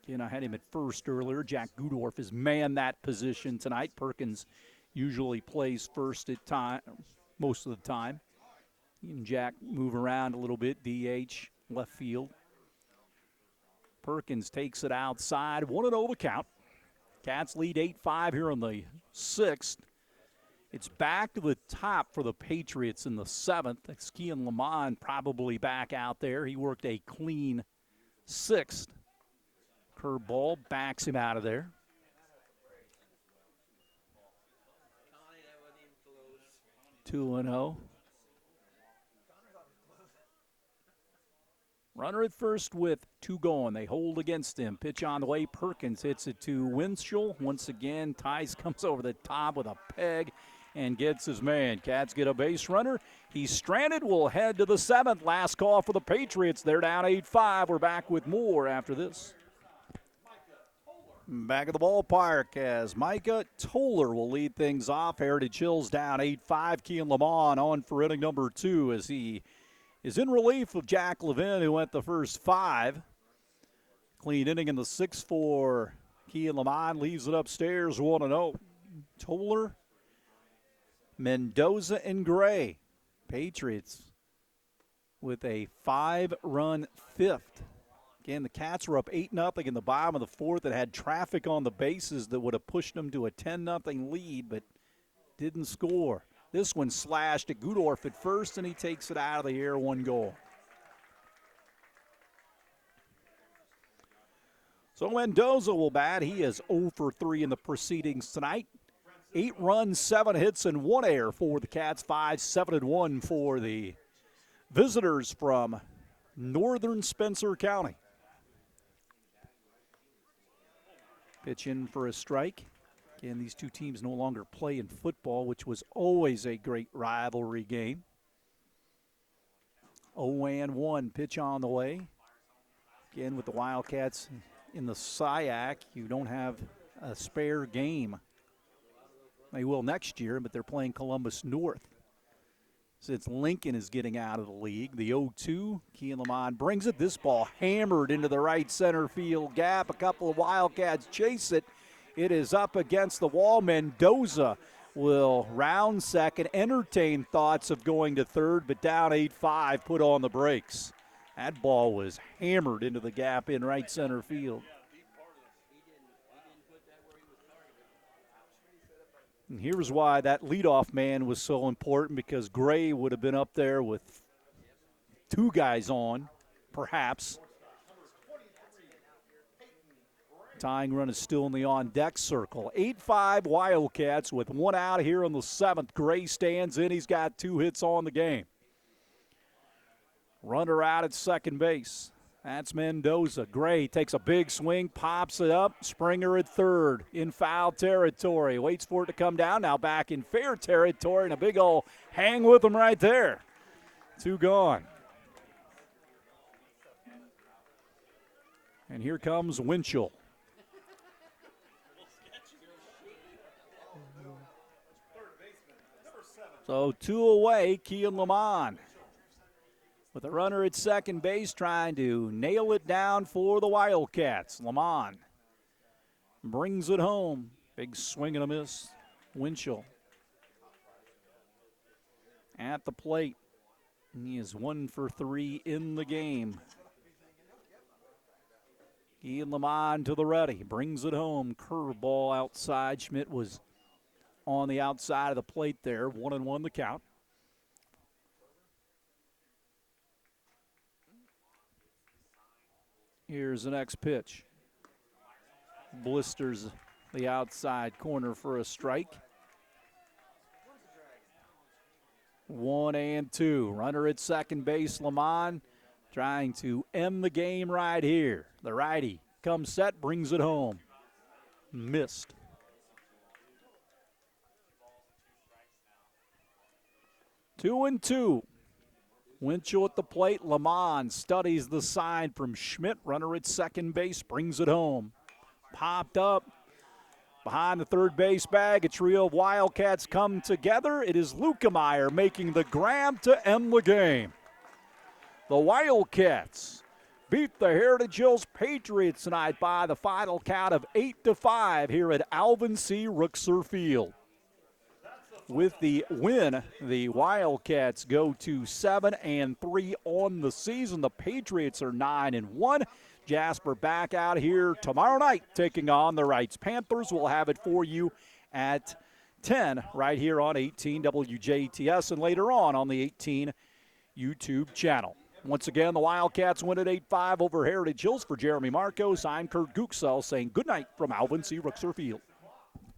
Again, I had him at first earlier. Jack Gudorf has manned that position tonight. Perkins usually plays first at time, most of the time. He and Jack move around a little bit, DH, left field. Perkins takes it outside, 1-0 the count. Cats lead 8-5 here in the 6th. It's back to the top for the Patriots in the 7th. Skian Lamont probably back out there. He worked a clean 6th. Curveball backs him out of there. Two and 0. Runner at first with 2 going. They hold against him. Pitch on the way. Perkins hits it to Winchell. Once again, Tice comes over the top with a peg and gets his man. Cats get a base runner. He's stranded. We'll head to the 7th. Last call for the Patriots. They're down 8-5. We're back with more after this. Back at the ballpark as Micah Toller will lead things off. Heritage Hills down 8-5. Kean Lamont on for inning number 2 as he is in relief of Jack Levin, who went the first 5. Clean inning in the 6th for Kean Lamont. Leaves it upstairs 1-0. Toller, Mendoza, and Gray. Patriots with a 5-run 5th. Again, the Cats were up 8-0 in the bottom of the 4th and had traffic on the bases that would have pushed them to a 10-0 lead, but didn't score. This one slashed at Gudorf at first, and he takes it out of the air, 1 goal. So Mendoza will bat. He is 0 for 3 in the proceedings tonight. 8 runs, 7 hits, and 1 error for the Cats. 5-7-1 for the visitors from northern Spencer County. Pitch in for a strike. Again, these two teams no longer play in football, which was always a great rivalry game. 0-1, pitch on the way. Again, with the Wildcats in the SIAC, you don't have a spare game. They will next year, but they're playing Columbus North. Since Lincoln is getting out of the league, the 0-2, Kean Lamont brings it. This ball hammered into the right center field gap. A couple of Wildcats chase it. It is up against the wall. Mendoza will round second, entertain thoughts of going to third, but down 8-5, put on the brakes. That ball was hammered into the gap in right center field. And here's why that leadoff man was so important, because Gray would have been up there with two guys on, perhaps. Tying run is still in the on-deck circle. 8-5 Wildcats with one out here in the seventh. Gray stands in. He's got 2 hits on the game. Runner out at second base. That's Mendoza. Gray takes a big swing, pops it up. Springer at third in foul territory. Waits for it to come down. Now back in fair territory, and a big old hang with him right there. 2 gone. And here comes Winchell. So 2 away, Kean Lamont. With a runner at second base trying to nail it down for the Wildcats. Lamont brings it home. Big swing and a miss. Winchell at the plate. He is 1 for 3 in the game. Kean Lamont to the ready. Brings it home. Curveball outside. Schmidt was on the outside of the plate there. 1-1 the count. Here's the next pitch. Blisters the outside corner for a strike. 1-2. Runner at second base, Lamont trying to end the game right here. The righty comes set, brings it home. Missed. 2-2. Winchell at the plate. Lamont studies the sign from Schmidt. Runner at second base brings it home. Popped up behind the third base bag. A trio of Wildcats come together. It is Lukemeyer making the grab to end the game. The Wildcats beat the Heritage Hills Patriots tonight by the final count of 8-5 here at Alvin C. Ruxer Field. With the win, the Wildcats go to 7-3 on the season. The Patriots are 9-1. Jasper back out here tomorrow night taking on the Wrights. Panthers will have it for you at 10 right here on 18 WJTS and later on the 18 YouTube channel. Once again, the Wildcats win at 8-5 over Heritage Hills. For Jeremy Marcos, I'm Kurt Gutgsell saying good night from Alvin C. Ruxer Field.